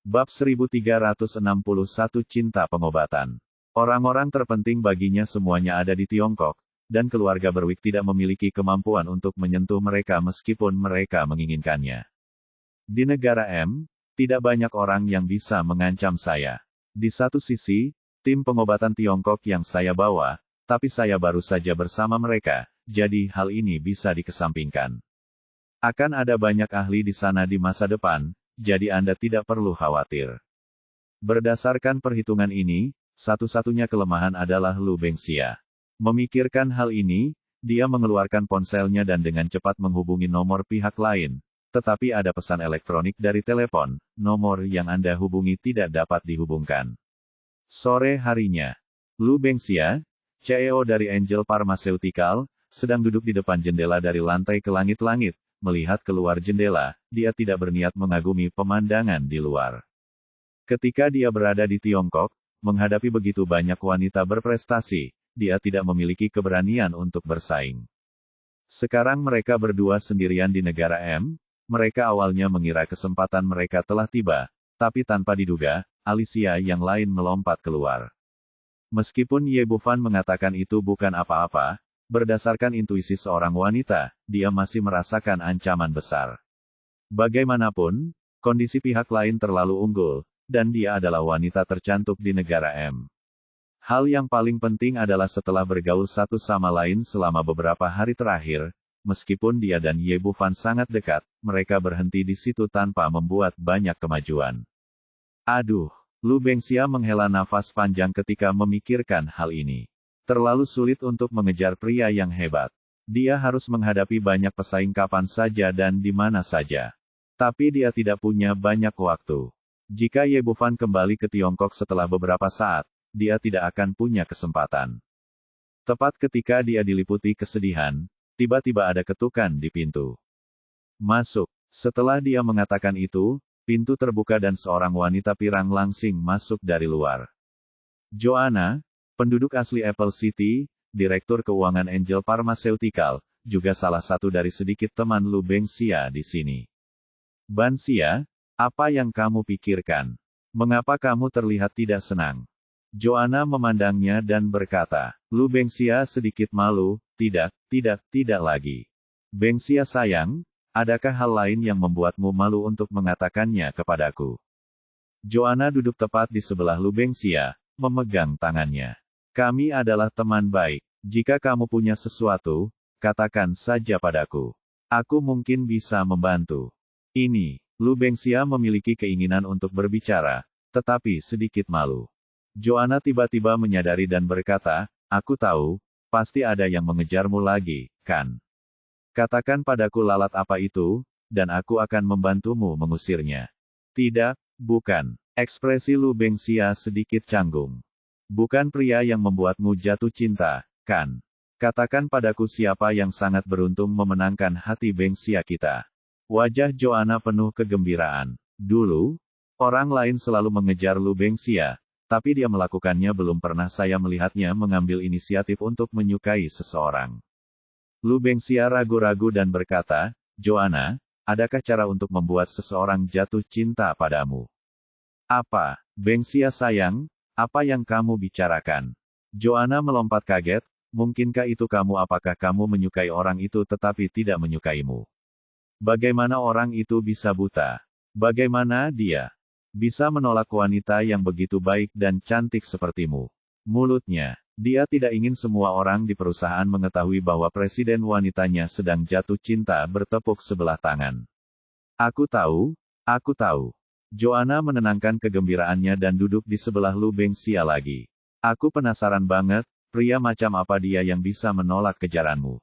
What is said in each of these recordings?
Bab 1361 Cinta Pengobatan. Orang-orang terpenting baginya semuanya ada di Tiongkok, dan keluarga Berwick tidak memiliki kemampuan untuk menyentuh mereka meskipun mereka menginginkannya. Di negara M, tidak banyak orang yang bisa mengancam saya. Di satu sisi, tim pengobatan Tiongkok yang saya bawa, tapi saya baru saja bersama mereka, jadi hal ini bisa dikesampingkan. Akan ada banyak ahli di sana di masa depan, jadi Anda tidak perlu khawatir. Berdasarkan perhitungan ini, satu-satunya kelemahan adalah Lu Bengxia. Memikirkan hal ini, dia mengeluarkan ponselnya dan dengan cepat menghubungi nomor pihak lain. Tetapi ada pesan elektronik dari telepon, nomor yang Anda hubungi tidak dapat dihubungkan. Sore harinya, Lu Bengxia, CEO dari Angel Pharmaceutical, sedang duduk di depan jendela dari lantai ke langit-langit. Melihat keluar jendela, dia tidak berniat mengagumi pemandangan di luar. Ketika dia berada di Tiongkok, menghadapi begitu banyak wanita berprestasi, dia tidak memiliki keberanian untuk bersaing. Sekarang mereka berdua sendirian di negara M, mereka awalnya mengira kesempatan mereka telah tiba, tapi tanpa diduga, Alicia yang lain melompat keluar. Meskipun Ye Bufan mengatakan itu bukan apa-apa, berdasarkan intuisi seorang wanita, dia masih merasakan ancaman besar. Bagaimanapun, kondisi pihak lain terlalu unggul, dan dia adalah wanita tercantik di negara M. Hal yang paling penting adalah setelah bergaul satu sama lain selama beberapa hari terakhir, meskipun dia dan Ye Bufan sangat dekat, mereka berhenti di situ tanpa membuat banyak kemajuan. Aduh, Lu Bengxia menghela nafas panjang ketika memikirkan hal ini. Terlalu sulit untuk mengejar pria yang hebat. Dia harus menghadapi banyak pesaing kapan saja dan di mana saja. Tapi dia tidak punya banyak waktu. Jika Ye Bufan kembali ke Tiongkok setelah beberapa saat, dia tidak akan punya kesempatan. Tepat ketika dia diliputi kesedihan, tiba-tiba ada ketukan di pintu. Masuk. Setelah dia mengatakan itu, pintu terbuka dan seorang wanita pirang langsing masuk dari luar. Joanna, penduduk asli Apple City, Direktur Keuangan Angel Pharmaceutical, juga salah satu dari sedikit teman Lu Bengxia di sini. Ban Xia, apa yang kamu pikirkan? Mengapa kamu terlihat tidak senang? Joanna memandangnya dan berkata, Lu Bengxia sedikit malu, tidak lagi. Bengxia sayang, adakah hal lain yang membuatmu malu untuk mengatakannya kepadaku? Joanna duduk tepat di sebelah Lu Bengxia, memegang tangannya. Kami adalah teman baik. Jika kamu punya sesuatu, katakan saja padaku. Aku mungkin bisa membantu. Ini, Lu Bengxia memiliki keinginan untuk berbicara, tetapi sedikit malu. Joanna tiba-tiba menyadari dan berkata, aku tahu, pasti ada yang mengejarmu lagi, kan? Katakan padaku lalat apa itu, dan aku akan membantumu mengusirnya. Tidak, bukan. Ekspresi Lu Bengxia sedikit canggung. Bukan pria yang membuatmu jatuh cinta, kan? Katakan padaku siapa yang sangat beruntung memenangkan hati Bengxia kita. Wajah Joanna penuh kegembiraan. Dulu, orang lain selalu mengejar Lu Bengxia, tapi dia melakukannya belum pernah saya melihatnya mengambil inisiatif untuk menyukai seseorang. Lu Bengxia ragu-ragu dan berkata, Joanna, adakah cara untuk membuat seseorang jatuh cinta padamu? Apa, Bengxia sayang? Apa yang kamu bicarakan? Joanna melompat kaget, mungkinkah itu kamu? Apakah kamu menyukai orang itu tetapi tidak menyukaimu? Bagaimana orang itu bisa buta? Bagaimana dia bisa menolak wanita yang begitu baik dan cantik sepertimu? Mulutnya, dia tidak ingin semua orang di perusahaan mengetahui bahwa presiden wanitanya sedang jatuh cinta bertepuk sebelah tangan. Aku tahu. Joanna menenangkan kegembiraannya dan duduk di sebelah Lu Bengxia lagi. Aku penasaran banget, pria macam apa dia yang bisa menolak kejaranmu?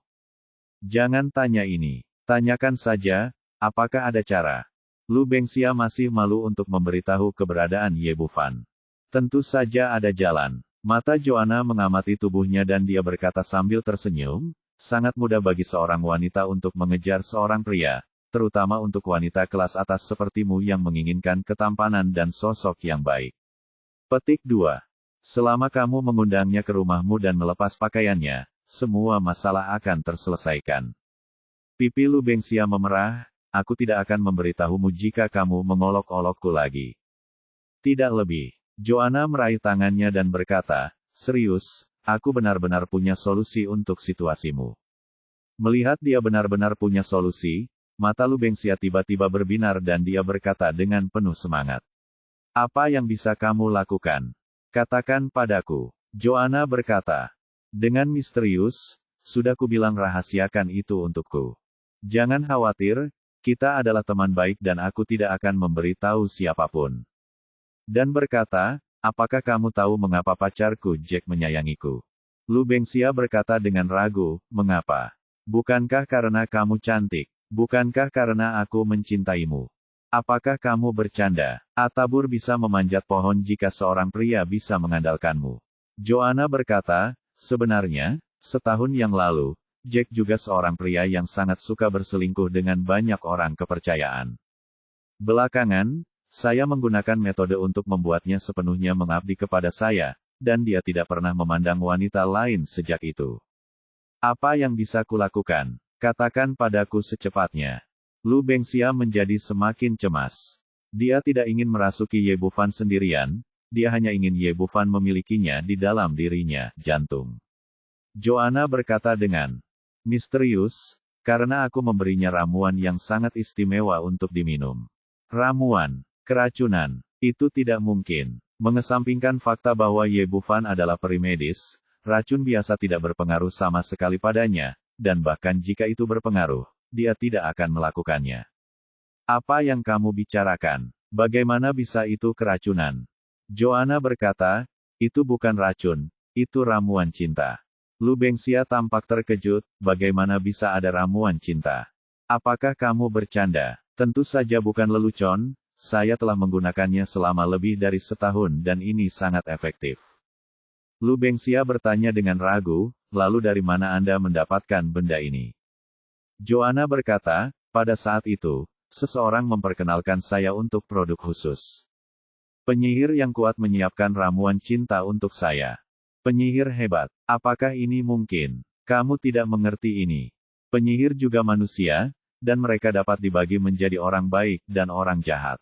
Jangan tanya ini. Tanyakan saja, apakah ada cara? Lu Bengxia masih malu untuk memberitahu keberadaan Ye Bufan. Tentu saja ada jalan. Mata Joanna mengamati tubuhnya dan dia berkata sambil tersenyum, sangat mudah bagi seorang wanita untuk mengejar seorang pria. Terutama untuk wanita kelas atas sepertimu yang menginginkan ketampanan dan sosok yang baik. Petik 2. Selama kamu mengundangnya ke rumahmu dan melepas pakaiannya, semua masalah akan terselesaikan. Pipi Lu Bengxia memerah, aku tidak akan memberitahumu jika kamu mengolok-olokku lagi. Tidak lebih. Joanna meraih tangannya dan berkata, serius, aku benar-benar punya solusi untuk situasimu. Melihat dia benar-benar punya solusi, mata Lu Bengxia tiba-tiba berbinar dan dia berkata dengan penuh semangat. Apa yang bisa kamu lakukan? Katakan padaku. Joanna berkata. Dengan misterius, sudah kubilang rahasiakan itu untukku. Jangan khawatir, kita adalah teman baik dan aku tidak akan memberitahu siapapun. Dan berkata, apakah kamu tahu mengapa pacarku Jack menyayangiku? Lu Bengxia berkata dengan ragu, mengapa? Bukankah karena kamu cantik? Bukankah karena aku mencintaimu? Apakah kamu bercanda? Atabur bisa memanjat pohon jika seorang pria bisa mengandalkanmu. Joanna berkata, sebenarnya, setahun yang lalu, Jack juga seorang pria yang sangat suka berselingkuh dengan banyak orang kepercayaan. Belakangan, saya menggunakan metode untuk membuatnya sepenuhnya mengabdi kepada saya, dan dia tidak pernah memandang wanita lain sejak itu. Apa yang bisa kulakukan? Katakan padaku secepatnya. Lu Bengxia menjadi semakin cemas. Dia tidak ingin merasuki Ye Bufan sendirian, dia hanya ingin Ye Bufan memilikinya di dalam dirinya, jantung. Joanna berkata dengan misterius, karena aku memberinya ramuan yang sangat istimewa untuk diminum. Ramuan, keracunan, itu tidak mungkin. Mengesampingkan fakta bahwa Ye Bufan adalah peri medis, racun biasa tidak berpengaruh sama sekali padanya, dan bahkan jika itu berpengaruh, dia tidak akan melakukannya. Apa yang kamu bicarakan? Bagaimana bisa itu keracunan? Joanna berkata, itu bukan racun, itu ramuan cinta. Lu Bengxia tampak terkejut, bagaimana bisa ada ramuan cinta? Apakah kamu bercanda? Tentu saja bukan lelucon, saya telah menggunakannya selama lebih dari setahun dan ini sangat efektif. Lu Bengxia bertanya dengan ragu, lalu dari mana Anda mendapatkan benda ini? Joanna berkata, pada saat itu, seseorang memperkenalkan saya untuk produk khusus. Penyihir yang kuat menyiapkan ramuan cinta untuk saya. Penyihir hebat. Apakah ini mungkin? Kamu tidak mengerti ini. Penyihir juga manusia, dan mereka dapat dibagi menjadi orang baik dan orang jahat.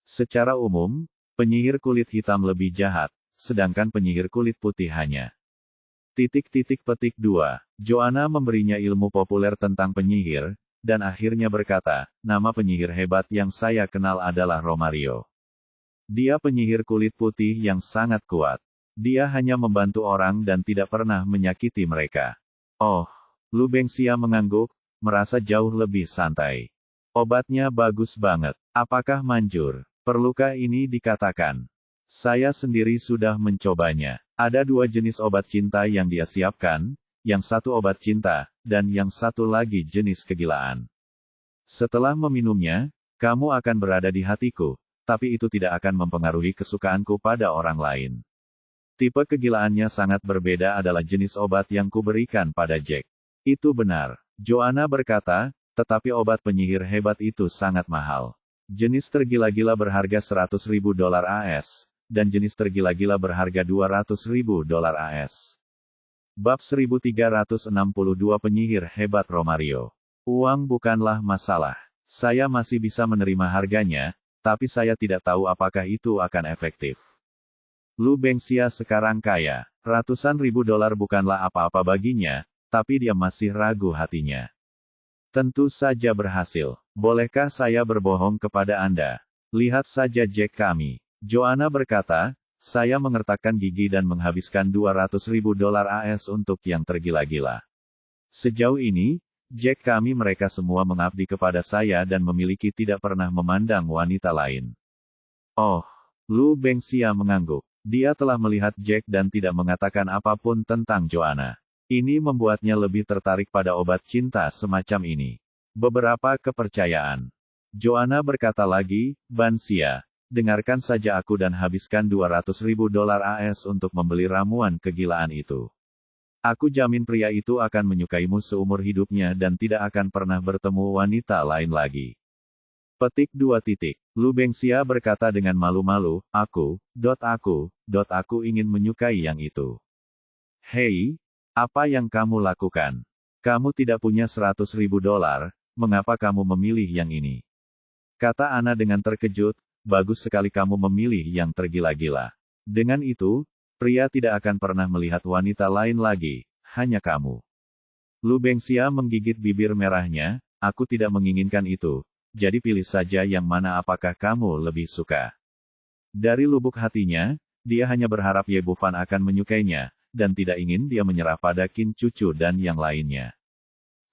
Secara umum, penyihir kulit hitam lebih jahat, sedangkan penyihir kulit putih hanya. Petik 2. Joanna memberinya ilmu populer tentang penyihir, dan akhirnya berkata, nama penyihir hebat yang saya kenal adalah Romario. Dia penyihir kulit putih yang sangat kuat. Dia hanya membantu orang dan tidak pernah menyakiti mereka. Oh, Lu Bengxia mengangguk, merasa jauh lebih santai. Obatnya bagus banget. Apakah manjur? Perlukah ini dikatakan? Saya sendiri sudah mencobanya. Ada 2 jenis obat cinta yang dia siapkan, yang satu obat cinta, dan yang satu lagi jenis kegilaan. Setelah meminumnya, kamu akan berada di hatiku, tapi itu tidak akan mempengaruhi kesukaanku pada orang lain. Tipe kegilaannya sangat berbeda adalah jenis obat yang kuberikan pada Jack. Itu benar. Joanna berkata, tetapi obat penyihir hebat itu sangat mahal. Jenis tergila-gila berharga $100.000 AS. Dan jenis tergila-gila berharga $200.000 AS. Bab 1362 Penyihir Hebat Romario. Uang bukanlah masalah. Saya masih bisa menerima harganya, tapi saya tidak tahu apakah itu akan efektif. Lu Bengxia sekarang kaya. Ratusan ribu dolar bukanlah apa-apa baginya, tapi dia masih ragu hatinya. Tentu saja berhasil. Bolehkah saya berbohong kepada Anda? Lihat saja Jack kami. Joanna berkata, saya mengertakkan gigi dan menghabiskan $200.000 AS untuk yang tergila-gila. Sejauh ini, Jack kami mereka semua mengabdi kepada saya dan memiliki tidak pernah memandang wanita lain. Oh, Lu Bengxia mengangguk. Dia telah melihat Jack dan tidak mengatakan apapun tentang Joanna. Ini membuatnya lebih tertarik pada obat cinta semacam ini. Beberapa kepercayaan. Joanna berkata lagi, Bansia. Dengarkan saja aku dan habiskan $200.000 AS untuk membeli ramuan kegilaan itu. Aku jamin pria itu akan menyukaimu seumur hidupnya dan tidak akan pernah bertemu wanita lain lagi. Petik 2. Lu Bengxia berkata dengan malu-malu, aku ingin menyukai yang itu. Hei, apa yang kamu lakukan? Kamu tidak punya $100.000, mengapa kamu memilih yang ini? Kata Anna dengan terkejut, bagus sekali kamu memilih yang tergila-gila. Dengan itu, pria tidak akan pernah melihat wanita lain lagi, hanya kamu. Lu Bengxia menggigit bibir merahnya, aku tidak menginginkan itu, jadi pilih saja yang mana apakah kamu lebih suka. Dari lubuk hatinya, dia hanya berharap Ye Bufan akan menyukainya, dan tidak ingin dia menyerah pada Qin Cucu dan yang lainnya.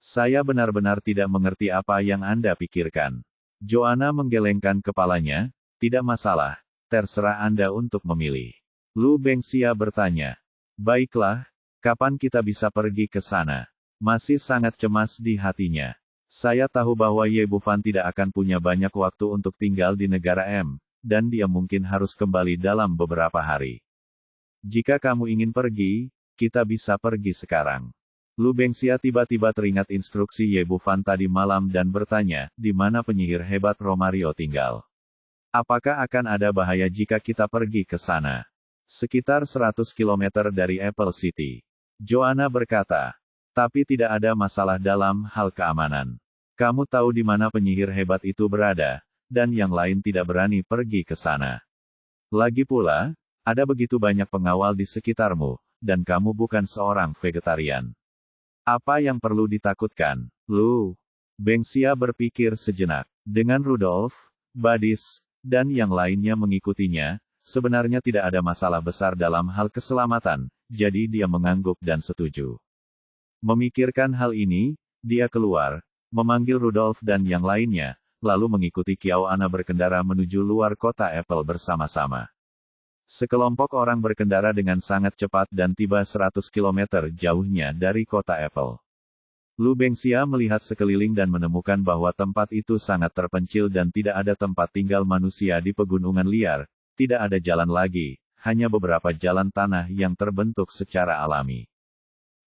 Saya benar-benar tidak mengerti apa yang Anda pikirkan. Joanna menggelengkan kepalanya, tidak masalah, terserah Anda untuk memilih. Lu Bengxia bertanya. Baiklah, kapan kita bisa pergi ke sana? Masih sangat cemas di hatinya. Saya tahu bahwa Ye Bufan tidak akan punya banyak waktu untuk tinggal di negara M, dan dia mungkin harus kembali dalam beberapa hari. Jika kamu ingin pergi, kita bisa pergi sekarang. Lu Bengxia tiba-tiba teringat instruksi Ye Bufan tadi malam dan bertanya, di mana penyihir hebat Romario tinggal? Apakah akan ada bahaya jika kita pergi ke sana? Sekitar 100 km dari Apple City. Joanna berkata. Tapi tidak ada masalah dalam hal keamanan. Kamu tahu di mana penyihir hebat itu berada, dan yang lain tidak berani pergi ke sana. Lagi pula, ada begitu banyak pengawal di sekitarmu, dan kamu bukan seorang vegetarian. Apa yang perlu ditakutkan, Lu? Bengxia berpikir sejenak. Dengan Rudolf, Badis, dan yang lainnya mengikutinya, sebenarnya tidak ada masalah besar dalam hal keselamatan, jadi dia mengangguk dan setuju. Memikirkan hal ini, dia keluar, memanggil Rudolf dan yang lainnya, lalu mengikuti Kiao Ana berkendara menuju luar kota Apple bersama-sama. Sekelompok orang berkendara dengan sangat cepat dan tiba 100 km jauhnya dari kota Apple. Lu Bengxia melihat sekeliling dan menemukan bahwa tempat itu sangat terpencil dan tidak ada tempat tinggal manusia di pegunungan liar, tidak ada jalan lagi, hanya beberapa jalan tanah yang terbentuk secara alami.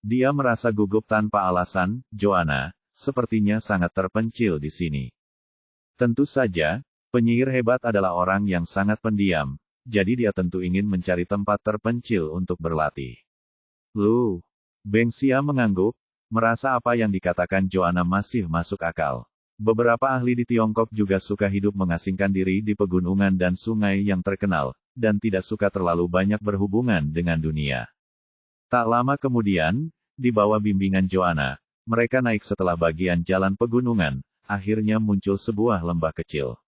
Dia merasa gugup tanpa alasan, Joanna, sepertinya sangat terpencil di sini. Tentu saja, penyihir hebat adalah orang yang sangat pendiam, jadi dia tentu ingin mencari tempat terpencil untuk berlatih. Lu Bengxia mengangguk, merasa apa yang dikatakan Joanna masih masuk akal. Beberapa ahli di Tiongkok juga suka hidup mengasingkan diri di pegunungan dan sungai yang terkenal, dan tidak suka terlalu banyak berhubungan dengan dunia. Tak lama kemudian, di bawah bimbingan Joanna, mereka naik setelah bagian jalan pegunungan, akhirnya muncul sebuah lembah kecil.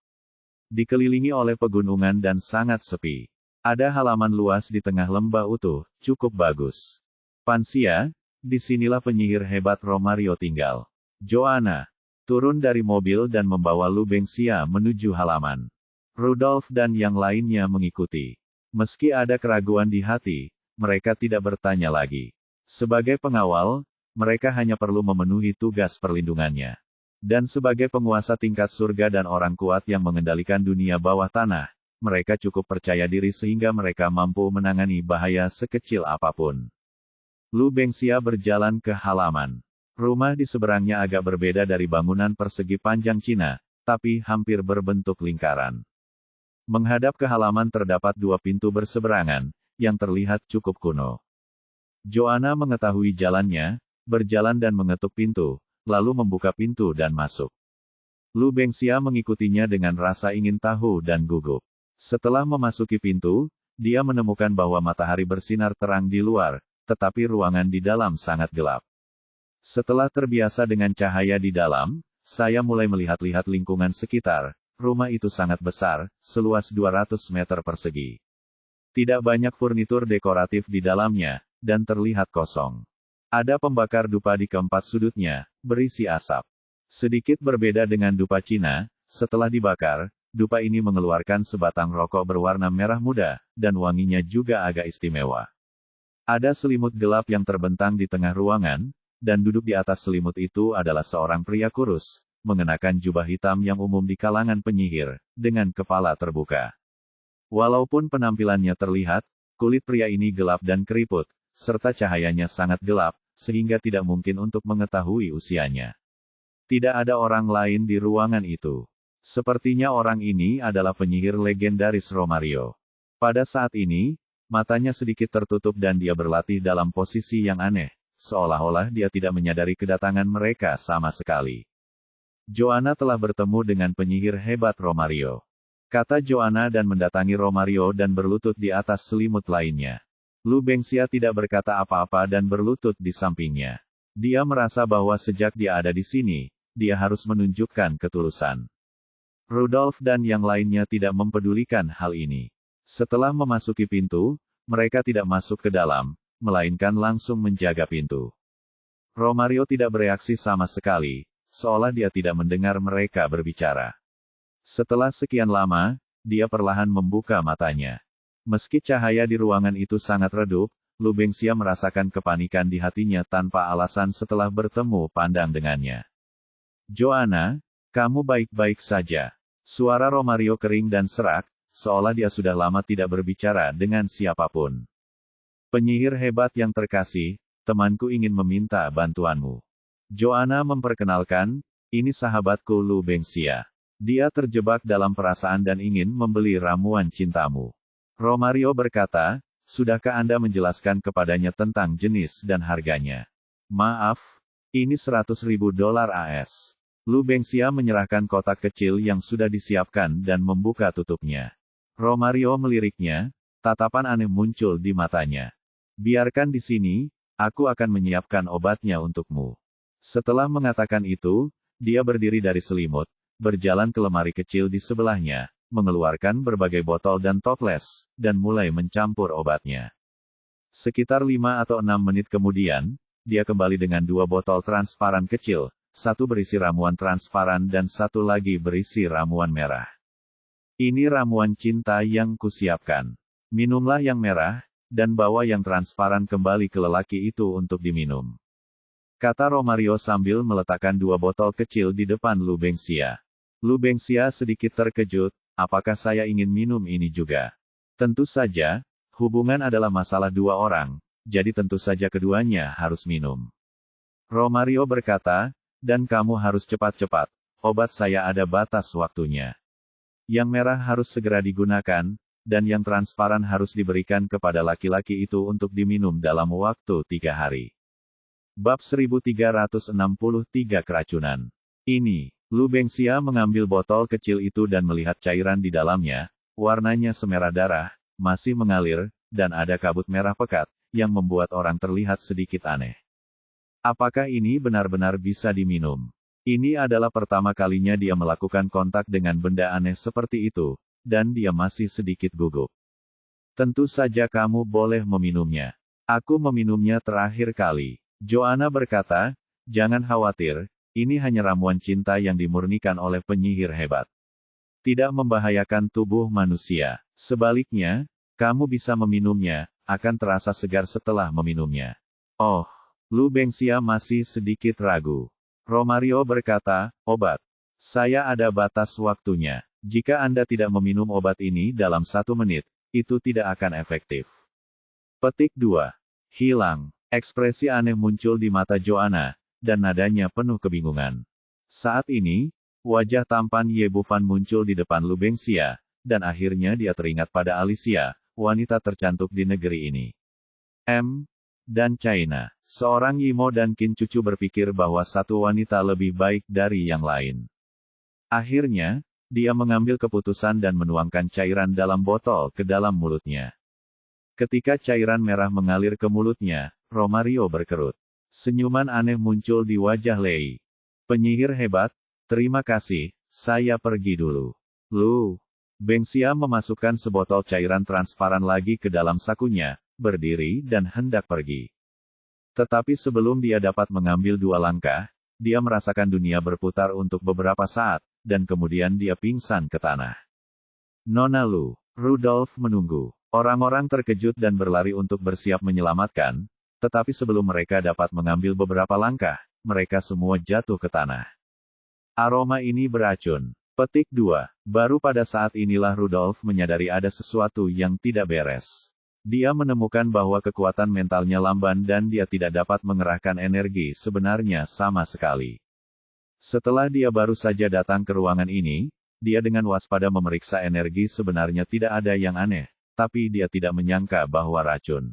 Dikelilingi oleh pegunungan dan sangat sepi. Ada halaman luas di tengah lembah utuh, cukup bagus. Pansia, disinilah penyihir hebat Romario tinggal. Joanna turun dari mobil dan membawa Lu Bengxia menuju halaman. Rudolf dan yang lainnya mengikuti. Meski ada keraguan di hati, mereka tidak bertanya lagi. Sebagai pengawal, mereka hanya perlu memenuhi tugas perlindungannya. Dan sebagai penguasa tingkat surga dan orang kuat yang mengendalikan dunia bawah tanah, mereka cukup percaya diri sehingga mereka mampu menangani bahaya sekecil apapun. Lu Bengxia berjalan ke halaman. Rumah di seberangnya agak berbeda dari bangunan persegi panjang Cina, tapi hampir berbentuk lingkaran. Menghadap ke halaman terdapat dua pintu berseberangan, yang terlihat cukup kuno. Joanna mengetahui jalannya, berjalan dan mengetuk pintu, lalu membuka pintu dan masuk. Lu Bengxia mengikutinya dengan rasa ingin tahu dan gugup. Setelah memasuki pintu, dia menemukan bahwa matahari bersinar terang di luar, tetapi ruangan di dalam sangat gelap. Setelah terbiasa dengan cahaya di dalam, saya mulai melihat-lihat lingkungan sekitar. Rumah itu sangat besar, seluas 200 meter persegi. Tidak banyak furnitur dekoratif di dalamnya, dan terlihat kosong. Ada pembakar dupa di keempat sudutnya, berisi asap. Sedikit berbeda dengan dupa Cina, setelah dibakar, dupa ini mengeluarkan sebatang rokok berwarna merah muda, dan wanginya juga agak istimewa. Ada selimut gelap yang terbentang di tengah ruangan, dan duduk di atas selimut itu adalah seorang pria kurus, mengenakan jubah hitam yang umum di kalangan penyihir, dengan kepala terbuka. Walaupun penampilannya terlihat, kulit pria ini gelap dan keriput, serta cahayanya sangat gelap, sehingga tidak mungkin untuk mengetahui usianya. Tidak ada orang lain di ruangan itu. Sepertinya orang ini adalah penyihir legendaris Romario. Pada saat ini, matanya sedikit tertutup dan dia berlatih dalam posisi yang aneh, seolah-olah dia tidak menyadari kedatangan mereka sama sekali. Joanna telah bertemu dengan penyihir hebat Romario. kata Joanna dan mendatangi Romario dan berlutut di atas selimut lainnya. Lu Bengxia tidak berkata apa-apa dan berlutut di sampingnya. Dia merasa bahwa sejak dia ada di sini, dia harus menunjukkan ketulusan. Rudolf dan yang lainnya tidak mempedulikan hal ini. Setelah memasuki pintu, mereka tidak masuk ke dalam, melainkan langsung menjaga pintu. Romario tidak bereaksi sama sekali, seolah dia tidak mendengar mereka berbicara. Setelah sekian lama, dia perlahan membuka matanya. Meski cahaya di ruangan itu sangat redup, Lu Bengxia merasakan kepanikan di hatinya tanpa alasan setelah bertemu pandang dengannya. Joanna, kamu baik-baik saja. Suara Romario kering dan serak, seolah dia sudah lama tidak berbicara dengan siapapun. Penyihir hebat yang terkasih, temanku ingin meminta bantuanmu. Joanna memperkenalkan, ini sahabatku Lu Bengxia. Dia terjebak dalam perasaan dan ingin membeli ramuan cintamu. Romario berkata, sudahkah Anda menjelaskan kepadanya tentang jenis dan harganya? Maaf, ini $100.000 AS. Lu Bengxia menyerahkan kotak kecil yang sudah disiapkan dan membuka tutupnya. Romario meliriknya, tatapan aneh muncul di matanya. Biarkan di sini, aku akan menyiapkan obatnya untukmu. Setelah mengatakan itu, dia berdiri dari selimut, berjalan ke lemari kecil di sebelahnya, mengeluarkan berbagai botol dan toples, dan mulai mencampur obatnya. Sekitar 5 atau 6 menit kemudian, dia kembali dengan 2 botol transparan kecil, satu berisi ramuan transparan dan satu lagi berisi ramuan merah. Ini ramuan cinta yang kusiapkan. Minumlah yang merah, dan bawa yang transparan kembali ke lelaki itu untuk diminum. Kata Romario sambil meletakkan 2 botol kecil di depan Lu Bengxia. Lu Bengxia sedikit terkejut, apakah saya ingin minum ini juga? Tentu saja, hubungan adalah masalah 2 orang, jadi tentu saja keduanya harus minum. Romario berkata, dan kamu harus cepat-cepat, obat saya ada batas waktunya. Yang merah harus segera digunakan, dan yang transparan harus diberikan kepada laki-laki itu untuk diminum dalam waktu 3 hari. Bab 1363 Keracunan. Ini, Lu Bengxia mengambil botol kecil itu dan melihat cairan di dalamnya, warnanya semerah darah, masih mengalir, dan ada kabut merah pekat, yang membuat orang terlihat sedikit aneh. Apakah ini benar-benar bisa diminum? Ini adalah pertama kalinya dia melakukan kontak dengan benda aneh seperti itu, dan dia masih sedikit gugup. Tentu saja kamu boleh meminumnya. Aku meminumnya terakhir kali. Joanna berkata, jangan khawatir, ini hanya ramuan cinta yang dimurnikan oleh penyihir hebat. Tidak membahayakan tubuh manusia. Sebaliknya, kamu bisa meminumnya, akan terasa segar setelah meminumnya. Oh, Lu Bengxia masih sedikit ragu. Romario berkata, obat. Saya ada batas waktunya. Jika Anda tidak meminum obat ini dalam 1 menit, itu tidak akan efektif. Petik 2. Hilang. Ekspresi aneh muncul di mata Joanna, dan nadanya penuh kebingungan. Saat ini, wajah tampan Ye Bufan muncul di depan Lu Bengxia, dan akhirnya dia teringat pada Alicia, wanita tercantik di negeri ini. Dan China. Seorang Yimo dan Qin Cucu berpikir bahwa satu wanita lebih baik dari yang lain. Akhirnya, dia mengambil keputusan dan menuangkan cairan dalam botol ke dalam mulutnya. Ketika cairan merah mengalir ke mulutnya, Romario berkerut. Senyuman aneh muncul di wajah Lei. Penyihir hebat, terima kasih, saya pergi dulu. Lu Bengxia memasukkan sebotol cairan transparan lagi ke dalam sakunya, berdiri dan hendak pergi. Tetapi sebelum dia dapat mengambil 2 langkah, dia merasakan dunia berputar untuk beberapa saat, dan kemudian dia pingsan ke tanah. Nona Lu, Rudolf menunggu. Orang-orang terkejut dan berlari untuk bersiap menyelamatkan, tetapi sebelum mereka dapat mengambil beberapa langkah, mereka semua jatuh ke tanah. Aroma ini beracun. Petik 2. Baru pada saat inilah Rudolf menyadari ada sesuatu yang tidak beres. Dia menemukan bahwa kekuatan mentalnya lamban dan dia tidak dapat mengerahkan energi sebenarnya sama sekali. Setelah dia baru saja datang ke ruangan ini, dia dengan waspada memeriksa energi sebenarnya tidak ada yang aneh, tapi dia tidak menyangka bahwa racun.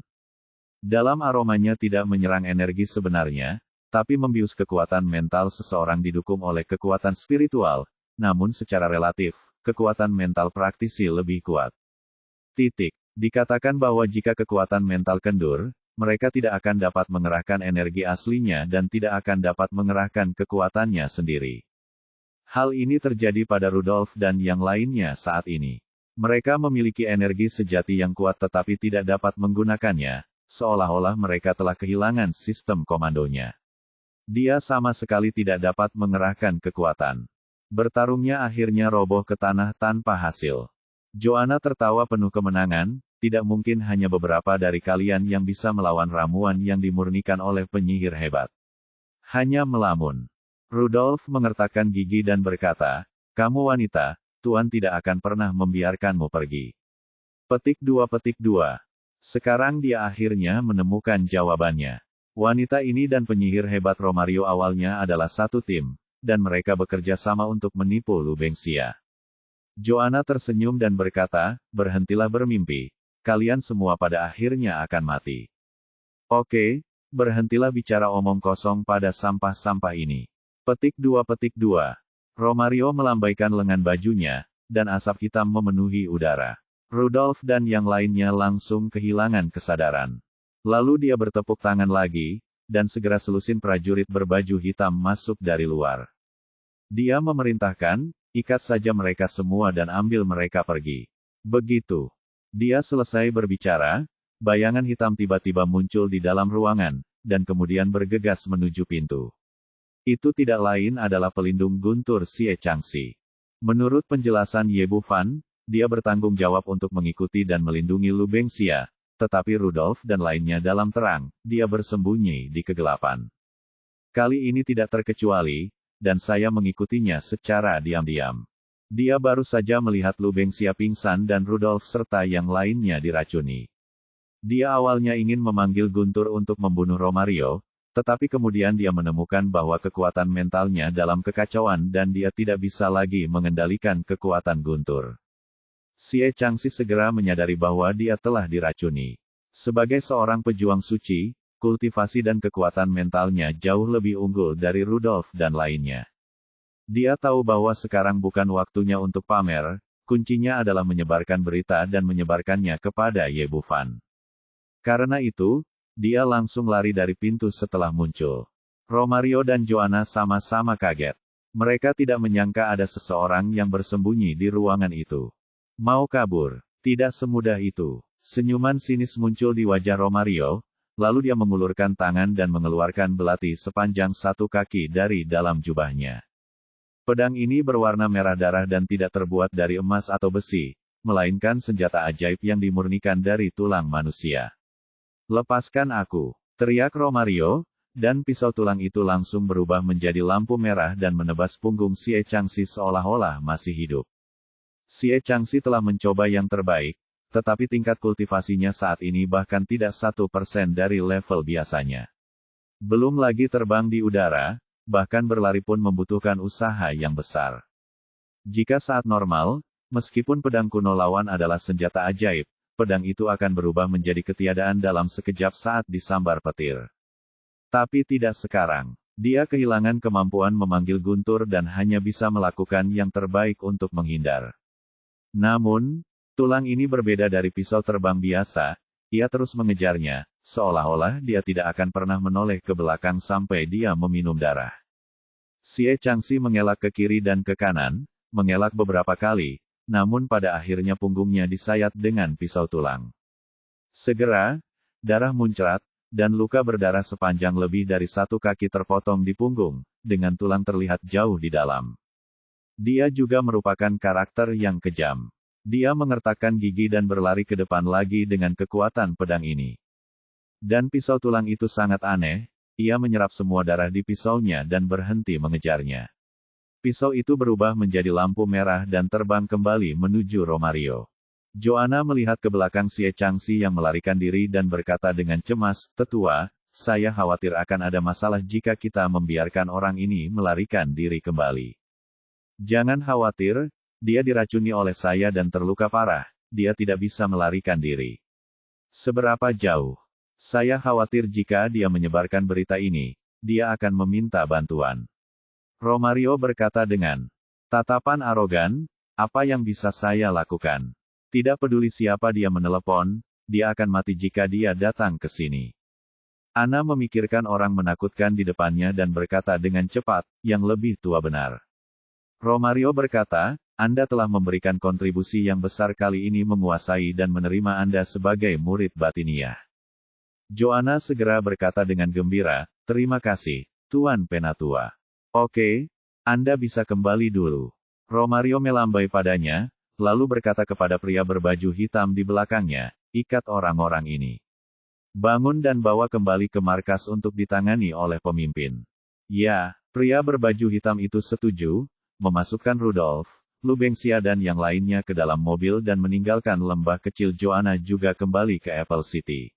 Dalam aromanya tidak menyerang energi sebenarnya, tapi membius kekuatan mental seseorang didukung oleh kekuatan spiritual, namun secara relatif, kekuatan mental praktisi lebih kuat. Dikatakan bahwa jika kekuatan mental kendur, mereka tidak akan dapat mengerahkan energi aslinya dan tidak akan dapat mengerahkan kekuatannya sendiri. Hal ini terjadi pada Rudolf dan yang lainnya saat ini. Mereka memiliki energi sejati yang kuat tetapi tidak dapat menggunakannya, seolah-olah mereka telah kehilangan sistem komandonya. Dia sama sekali tidak dapat mengerahkan kekuatan. Bertarungnya akhirnya roboh ke tanah tanpa hasil. Joanna tertawa penuh kemenangan, tidak mungkin hanya beberapa dari kalian yang bisa melawan ramuan yang dimurnikan oleh penyihir hebat. Hanya melamun. Rudolf mengertakkan gigi dan berkata, kamu wanita, Tuan tidak akan pernah membiarkanmu pergi. Petik 2. Sekarang dia akhirnya menemukan jawabannya. Wanita ini dan penyihir hebat Romario awalnya adalah satu tim, dan mereka bekerja sama untuk menipu Lubengsia. Joanna tersenyum dan berkata, berhentilah bermimpi. Kalian semua pada akhirnya akan mati. Oke, berhentilah bicara omong kosong pada sampah-sampah ini. Petik 2. Romario melambaikan lengan bajunya, dan asap hitam memenuhi udara. Rudolf dan yang lainnya langsung kehilangan kesadaran. Lalu dia bertepuk tangan lagi, dan segera selusin prajurit berbaju hitam masuk dari luar. Dia memerintahkan, ikat saja mereka semua dan ambil mereka pergi. Begitu dia selesai berbicara, bayangan hitam tiba-tiba muncul di dalam ruangan, dan kemudian bergegas menuju pintu. Itu tidak lain adalah pelindung guntur Xie Changxi. Menurut penjelasan Ye Bufan, dia bertanggung jawab untuk mengikuti dan melindungi Lubengsia, tetapi Rudolf dan lainnya dalam terang, dia bersembunyi di kegelapan. Kali ini tidak terkecuali, dan saya mengikutinya secara diam-diam. Dia baru saja melihat Lubengsia pingsan dan Rudolf serta yang lainnya diracuni. Dia awalnya ingin memanggil Guntur untuk membunuh Romario, tetapi kemudian dia menemukan bahwa kekuatan mentalnya dalam kekacauan dan dia tidak bisa lagi mengendalikan kekuatan Guntur. Xie Changxi segera menyadari bahwa dia telah diracuni. Sebagai seorang pejuang suci, kultivasi dan kekuatan mentalnya jauh lebih unggul dari Rudolf dan lainnya. Dia tahu bahwa sekarang bukan waktunya untuk pamer, kuncinya adalah menyebarkan berita dan menyebarkannya kepada Ye Bufan. Karena itu, dia langsung lari dari pintu setelah muncul. Romario dan Joanna sama-sama kaget. Mereka tidak menyangka ada seseorang yang bersembunyi di ruangan itu. Mau kabur? Tidak semudah itu. Senyuman sinis muncul di wajah Romario, lalu dia mengulurkan tangan dan mengeluarkan belati sepanjang 1 kaki dari dalam jubahnya. Pedang ini berwarna merah darah dan tidak terbuat dari emas atau besi, melainkan senjata ajaib yang dimurnikan dari tulang manusia. Lepaskan aku, teriak Romario, dan pisau tulang itu langsung berubah menjadi lampu merah dan menebas punggung Xie Changxi seolah-olah masih hidup. Xie Changxi telah mencoba yang terbaik, tetapi tingkat kultivasinya saat ini bahkan tidak 1% dari level biasanya. Belum lagi terbang di udara, bahkan berlari pun membutuhkan usaha yang besar. Jika saat normal, meskipun pedang kuno lawan adalah senjata ajaib, pedang itu akan berubah menjadi ketiadaan dalam sekejap saat disambar petir. Tapi tidak sekarang. Dia kehilangan kemampuan memanggil Guntur dan hanya bisa melakukan yang terbaik untuk menghindar. Namun, tulang ini berbeda dari pisau terbang biasa, ia terus mengejarnya, seolah-olah dia tidak akan pernah menoleh ke belakang sampai dia meminum darah. Xie Changxi mengelak ke kiri dan ke kanan, mengelak beberapa kali, namun pada akhirnya punggungnya disayat dengan pisau tulang. Segera, darah muncrat, dan luka berdarah sepanjang lebih dari 1 kaki terpotong di punggung, dengan tulang terlihat jauh di dalam. Dia juga merupakan karakter yang kejam. Dia mengertakkan gigi dan berlari ke depan lagi dengan kekuatan pedang ini. Dan pisau tulang itu sangat aneh, ia menyerap semua darah di pisaunya dan berhenti mengejarnya. Pisau itu berubah menjadi lampu merah dan terbang kembali menuju Romario. Joanna melihat ke belakang Xie Changxi yang melarikan diri dan berkata dengan cemas, "Tetua, saya khawatir akan ada masalah jika kita membiarkan orang ini melarikan diri kembali." "Jangan khawatir, dia diracuni oleh saya dan terluka parah, dia tidak bisa melarikan diri." "Seberapa jauh?" "Saya khawatir jika dia menyebarkan berita ini, dia akan meminta bantuan." Romario berkata dengan tatapan arogan, Apa yang bisa saya lakukan? Tidak peduli siapa dia menelepon, dia akan mati jika dia datang ke sini. Ana memikirkan orang menakutkan di depannya dan berkata dengan cepat, yang lebih tua benar. Romario berkata, Anda telah memberikan kontribusi yang besar kali ini menguasai dan menerima Anda sebagai murid batiniah. Joanna segera berkata dengan gembira, terima kasih, Tuan Penatua. Oke, Anda bisa kembali dulu. Romario melambai padanya, lalu berkata kepada pria berbaju hitam di belakangnya, ikat orang-orang ini. Bangun dan bawa kembali ke markas untuk ditangani oleh pemimpin. Ya, pria berbaju hitam itu setuju, memasukkan Rudolf, Lubengsia dan yang lainnya ke dalam mobil dan meninggalkan lembah kecil. Joanna juga kembali ke Apple City.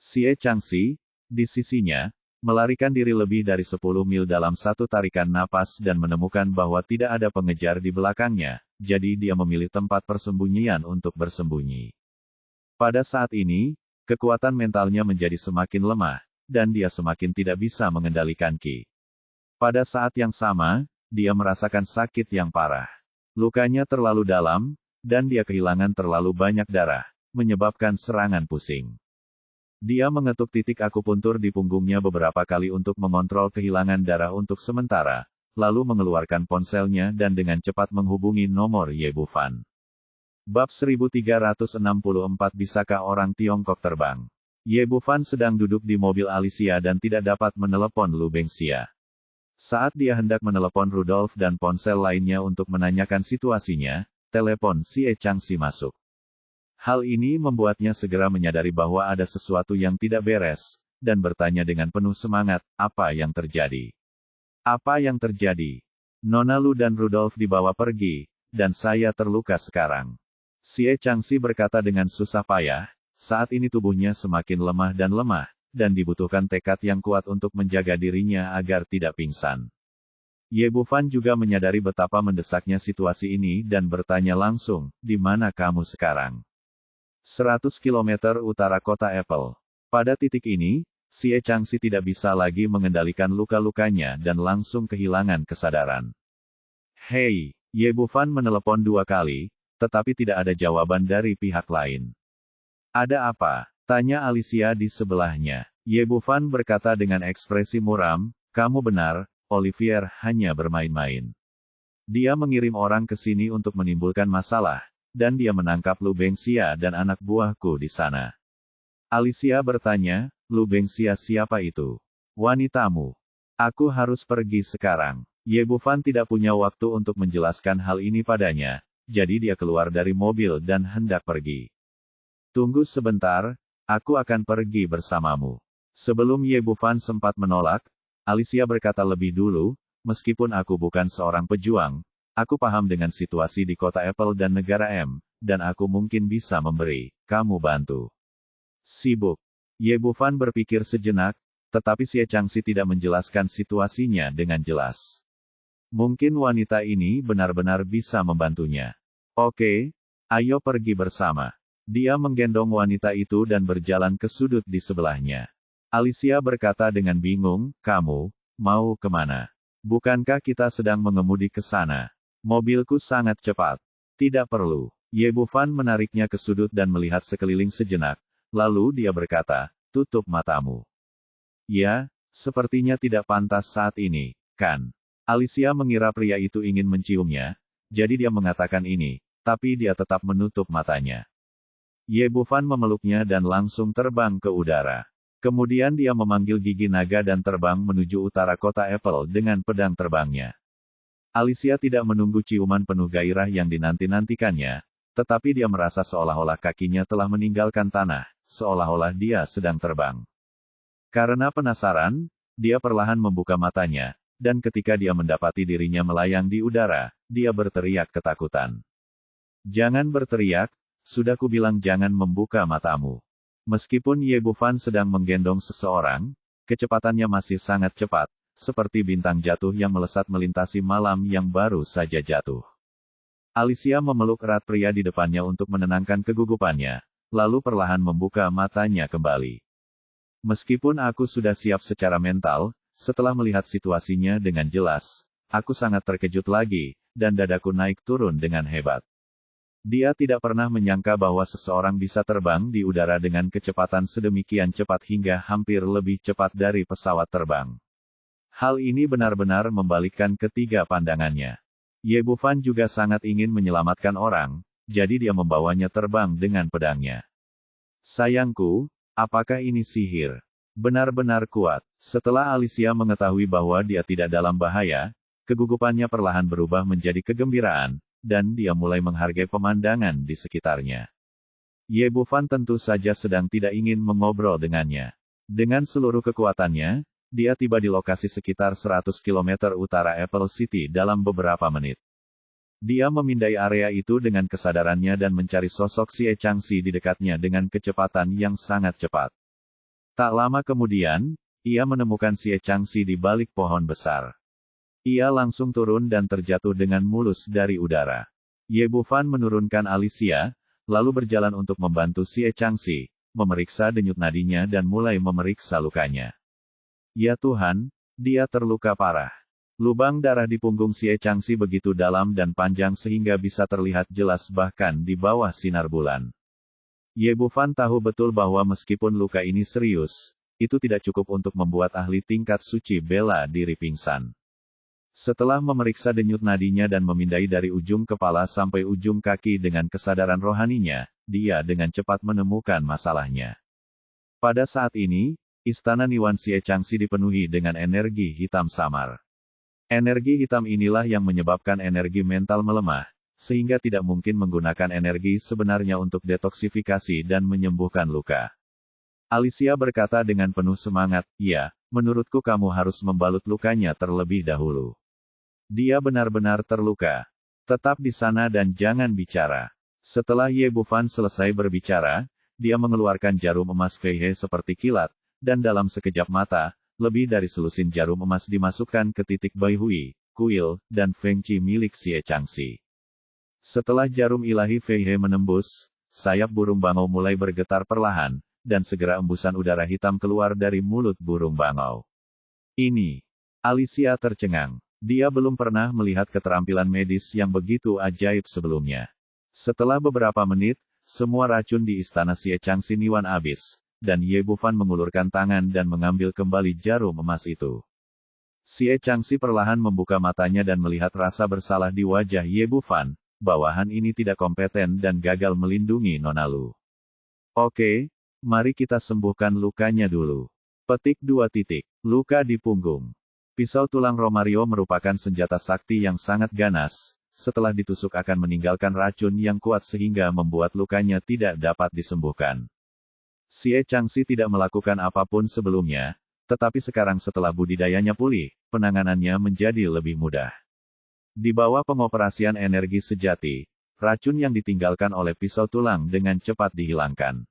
Xie Changxi, di sisinya, melarikan diri lebih dari 10 mil dalam satu tarikan napas dan menemukan bahwa tidak ada pengejar di belakangnya, jadi dia memilih tempat persembunyian untuk bersembunyi. Pada saat ini, kekuatan mentalnya menjadi semakin lemah, dan dia semakin tidak bisa mengendalikan Qi. Pada saat yang sama, dia merasakan sakit yang parah. Lukanya terlalu dalam, dan dia kehilangan terlalu banyak darah, menyebabkan serangan pusing. Dia mengetuk titik akupuntur di punggungnya beberapa kali untuk mengontrol kehilangan darah untuk sementara, lalu mengeluarkan ponselnya dan dengan cepat menghubungi nomor Ye Bufan. Bab 1364. Bisakah orang Tiongkok terbang? Ye Bufan sedang duduk di mobil Alicia dan tidak dapat menelepon Lubengsia. Saat dia hendak menelepon Rudolf dan ponsel lainnya untuk menanyakan situasinya, telepon Xie Changxi masuk. Hal ini membuatnya segera menyadari bahwa ada sesuatu yang tidak beres, dan bertanya dengan penuh semangat, apa yang terjadi? Apa yang terjadi? Nona Lu dan Rudolf dibawa pergi, dan saya terluka sekarang. Xie Changxi berkata dengan susah payah, saat ini tubuhnya semakin lemah, dan dibutuhkan tekad yang kuat untuk menjaga dirinya agar tidak pingsan. Ye Bufan juga menyadari betapa mendesaknya situasi ini dan bertanya langsung, di mana kamu sekarang? 100 km utara kota Apple. Pada titik ini, Xie Changxi tidak bisa lagi mengendalikan luka-lukanya dan langsung kehilangan kesadaran. Hei, Ye Bufan menelepon 2 kali, tetapi tidak ada jawaban dari pihak lain. Ada apa? Tanya Alicia di sebelahnya. Ye Bufan berkata dengan ekspresi muram, kamu benar, Olivier hanya bermain-main. Dia mengirim orang ke sini untuk menimbulkan masalah, dan dia menangkap Lubengsia dan anak buahku di sana. Alicia bertanya, Lubengsia siapa itu? Wanitamu. Aku harus pergi sekarang. Ye Bufan tidak punya waktu untuk menjelaskan hal ini padanya, jadi dia keluar dari mobil dan hendak pergi. Tunggu sebentar, aku akan pergi bersamamu. Sebelum Ye Bufan sempat menolak, Alicia berkata lebih dulu, meskipun aku bukan seorang pejuang, aku paham dengan situasi di kota Apple dan negara M, dan aku mungkin bisa memberi kamu bantu. Sibuk. Ye Bufan berpikir sejenak, tetapi Xie Changxi tidak menjelaskan situasinya dengan jelas. Mungkin wanita ini benar-benar bisa membantunya. Oke, ayo pergi bersama. Dia menggendong wanita itu dan berjalan ke sudut di sebelahnya. Alicia berkata dengan bingung, kamu mau kemana? Bukankah kita sedang mengemudi ke sana? Mobilku sangat cepat. Tidak perlu. Ye Bufan menariknya ke sudut dan melihat sekeliling sejenak, lalu dia berkata, tutup matamu. Ya, sepertinya tidak pantas saat ini, kan? Alicia mengira pria itu ingin menciumnya, jadi dia mengatakan ini, tapi dia tetap menutup matanya. Ye Bufan memeluknya dan langsung terbang ke udara. Kemudian dia memanggil gigi naga dan terbang menuju utara kota Apple dengan pedang terbangnya. Alicia tidak menunggu ciuman penuh gairah yang dinanti-nantikannya, tetapi dia merasa seolah-olah kakinya telah meninggalkan tanah, seolah-olah dia sedang terbang. Karena penasaran, dia perlahan membuka matanya, dan ketika dia mendapati dirinya melayang di udara, dia berteriak ketakutan. Jangan berteriak, sudah kubilang jangan membuka matamu. Meskipun Ye Bufan sedang menggendong seseorang, kecepatannya masih sangat cepat, seperti bintang jatuh yang melesat melintasi malam yang baru saja jatuh. Alicia memeluk erat pria di depannya untuk menenangkan kegugupannya, lalu perlahan membuka matanya kembali. Meskipun aku sudah siap secara mental, setelah melihat situasinya dengan jelas, aku sangat terkejut lagi, dan dadaku naik turun dengan hebat. Dia tidak pernah menyangka bahwa seseorang bisa terbang di udara dengan kecepatan sedemikian cepat hingga hampir lebih cepat dari pesawat terbang. Hal ini benar-benar membalikkan ketiga pandangannya. Ye Bufan juga sangat ingin menyelamatkan orang, jadi dia membawanya terbang dengan pedangnya. Sayangku, apakah ini sihir? Benar-benar kuat. Setelah Alicia mengetahui bahwa dia tidak dalam bahaya, kegugupannya perlahan berubah menjadi kegembiraan, dan dia mulai menghargai pemandangan di sekitarnya. Ye Bufan tentu saja sedang tidak ingin mengobrol dengannya. Dengan seluruh kekuatannya, dia tiba di lokasi sekitar 100 km utara Apple City dalam beberapa menit. Dia memindai area itu dengan kesadarannya dan mencari sosok Xie Changxi di dekatnya dengan kecepatan yang sangat cepat. Tak lama kemudian, ia menemukan Xie Changxi di balik pohon besar. Ia langsung turun dan terjatuh dengan mulus dari udara. Ye Bufan menurunkan Alicia, lalu berjalan untuk membantu Xie Changxi, memeriksa denyut nadinya dan mulai memeriksa lukanya. Ya Tuhan, dia terluka parah. Lubang darah di punggung Xie Changxi begitu dalam dan panjang sehingga bisa terlihat jelas bahkan di bawah sinar bulan. Ye Bufan tahu betul bahwa meskipun luka ini serius, itu tidak cukup untuk membuat ahli tingkat suci bela diri pingsan. Setelah memeriksa denyut nadinya dan memindai dari ujung kepala sampai ujung kaki dengan kesadaran rohaninya, dia dengan cepat menemukan masalahnya. Pada saat ini, istana Niwan Xie Changxi dipenuhi dengan energi hitam samar. Energi hitam inilah yang menyebabkan energi mental melemah, sehingga tidak mungkin menggunakan energi sebenarnya untuk detoksifikasi dan menyembuhkan luka. Alicia berkata dengan penuh semangat, "Ya, menurutku kamu harus membalut lukanya terlebih dahulu. Dia benar-benar terluka. Tetap di sana dan jangan bicara." Setelah Ye Bufan selesai berbicara, dia mengeluarkan jarum emas Fei He seperti kilat, dan dalam sekejap mata, lebih dari selusin jarum emas dimasukkan ke titik Bai Hui, kuil, dan Feng Qi milik Xie Changxi. Setelah jarum ilahi Fei He menembus, sayap burung bangau mulai bergetar perlahan, dan segera embusan udara hitam keluar dari mulut burung bangau. Ini. Alicia tercengang. Dia belum pernah melihat keterampilan medis yang begitu ajaib sebelumnya. Setelah beberapa menit, semua racun di istana Xie Changxi Niwan habis, dan Ye Bufan mengulurkan tangan dan mengambil kembali jarum emas itu. Xie Changxi perlahan membuka matanya dan melihat rasa bersalah di wajah Ye Bufan. Bawahan ini tidak kompeten dan gagal melindungi Nona Lu. Oke, mari kita sembuhkan lukanya dulu. Petik 2. Luka di punggung. Pisau tulang Romario merupakan senjata sakti yang sangat ganas, setelah ditusuk akan meninggalkan racun yang kuat sehingga membuat lukanya tidak dapat disembuhkan. Xie Changxi tidak melakukan apapun sebelumnya, tetapi sekarang setelah budidayanya pulih, penanganannya menjadi lebih mudah. Di bawah pengoperasian energi sejati, racun yang ditinggalkan oleh pisau tulang dengan cepat dihilangkan.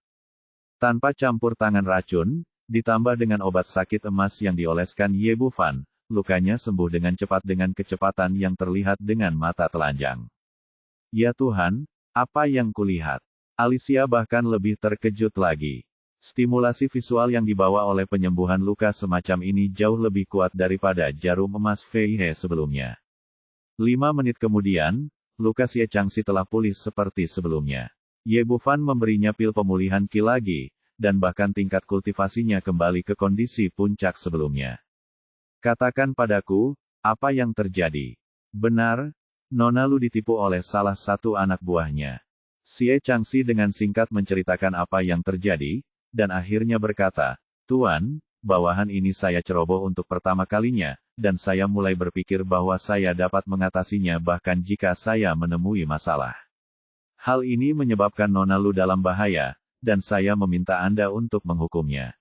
Tanpa campur tangan racun, ditambah dengan obat sakit emas yang dioleskan Ye Bufan, lukanya sembuh dengan cepat dengan kecepatan yang terlihat dengan mata telanjang. Ya Tuhan, apa yang kulihat? Alicia bahkan lebih terkejut lagi. Stimulasi visual yang dibawa oleh penyembuhan luka semacam ini jauh lebih kuat daripada jarum emas Fei He sebelumnya. 5 menit kemudian, luka Xie Changxi telah pulih seperti sebelumnya. Ye Bufan memberinya pil pemulihan Qi lagi, dan bahkan tingkat kultivasinya kembali ke kondisi puncak sebelumnya. Katakan padaku, apa yang terjadi? Benar, Nona Lu ditipu oleh salah satu anak buahnya. Xie Changxi dengan singkat menceritakan apa yang terjadi, dan akhirnya berkata, "Tuan, bawahan ini saya ceroboh untuk pertama kalinya, dan saya mulai berpikir bahwa saya dapat mengatasinya bahkan jika saya menemui masalah. Hal ini menyebabkan Nona Lu dalam bahaya, dan saya meminta Anda untuk menghukumnya."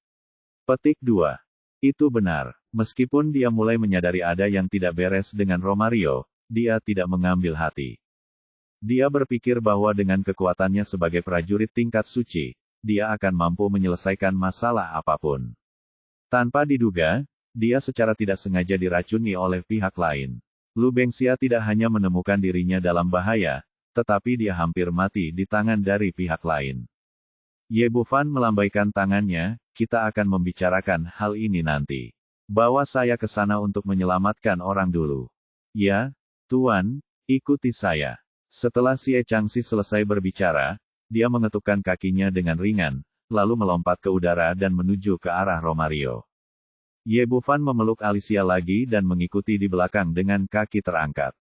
Petik 2. Itu benar. Meskipun dia mulai menyadari ada yang tidak beres dengan Romario, dia tidak mengambil hati. Dia berpikir bahwa dengan kekuatannya sebagai prajurit tingkat suci, dia akan mampu menyelesaikan masalah apapun. Tanpa diduga, dia secara tidak sengaja diracuni oleh pihak lain. Lu Bengxia tidak hanya menemukan dirinya dalam bahaya, tetapi dia hampir mati di tangan dari pihak lain. Ye Bufan melambaikan tangannya, "Kita akan membicarakan hal ini nanti. Bawa saya ke sana untuk menyelamatkan orang dulu." Ya, Tuan, ikuti saya. Setelah Xie Changxi selesai berbicara, dia mengetukkan kakinya dengan ringan, lalu melompat ke udara dan menuju ke arah Romario. Ye Bufan memeluk Alicia lagi dan mengikuti di belakang dengan kaki terangkat.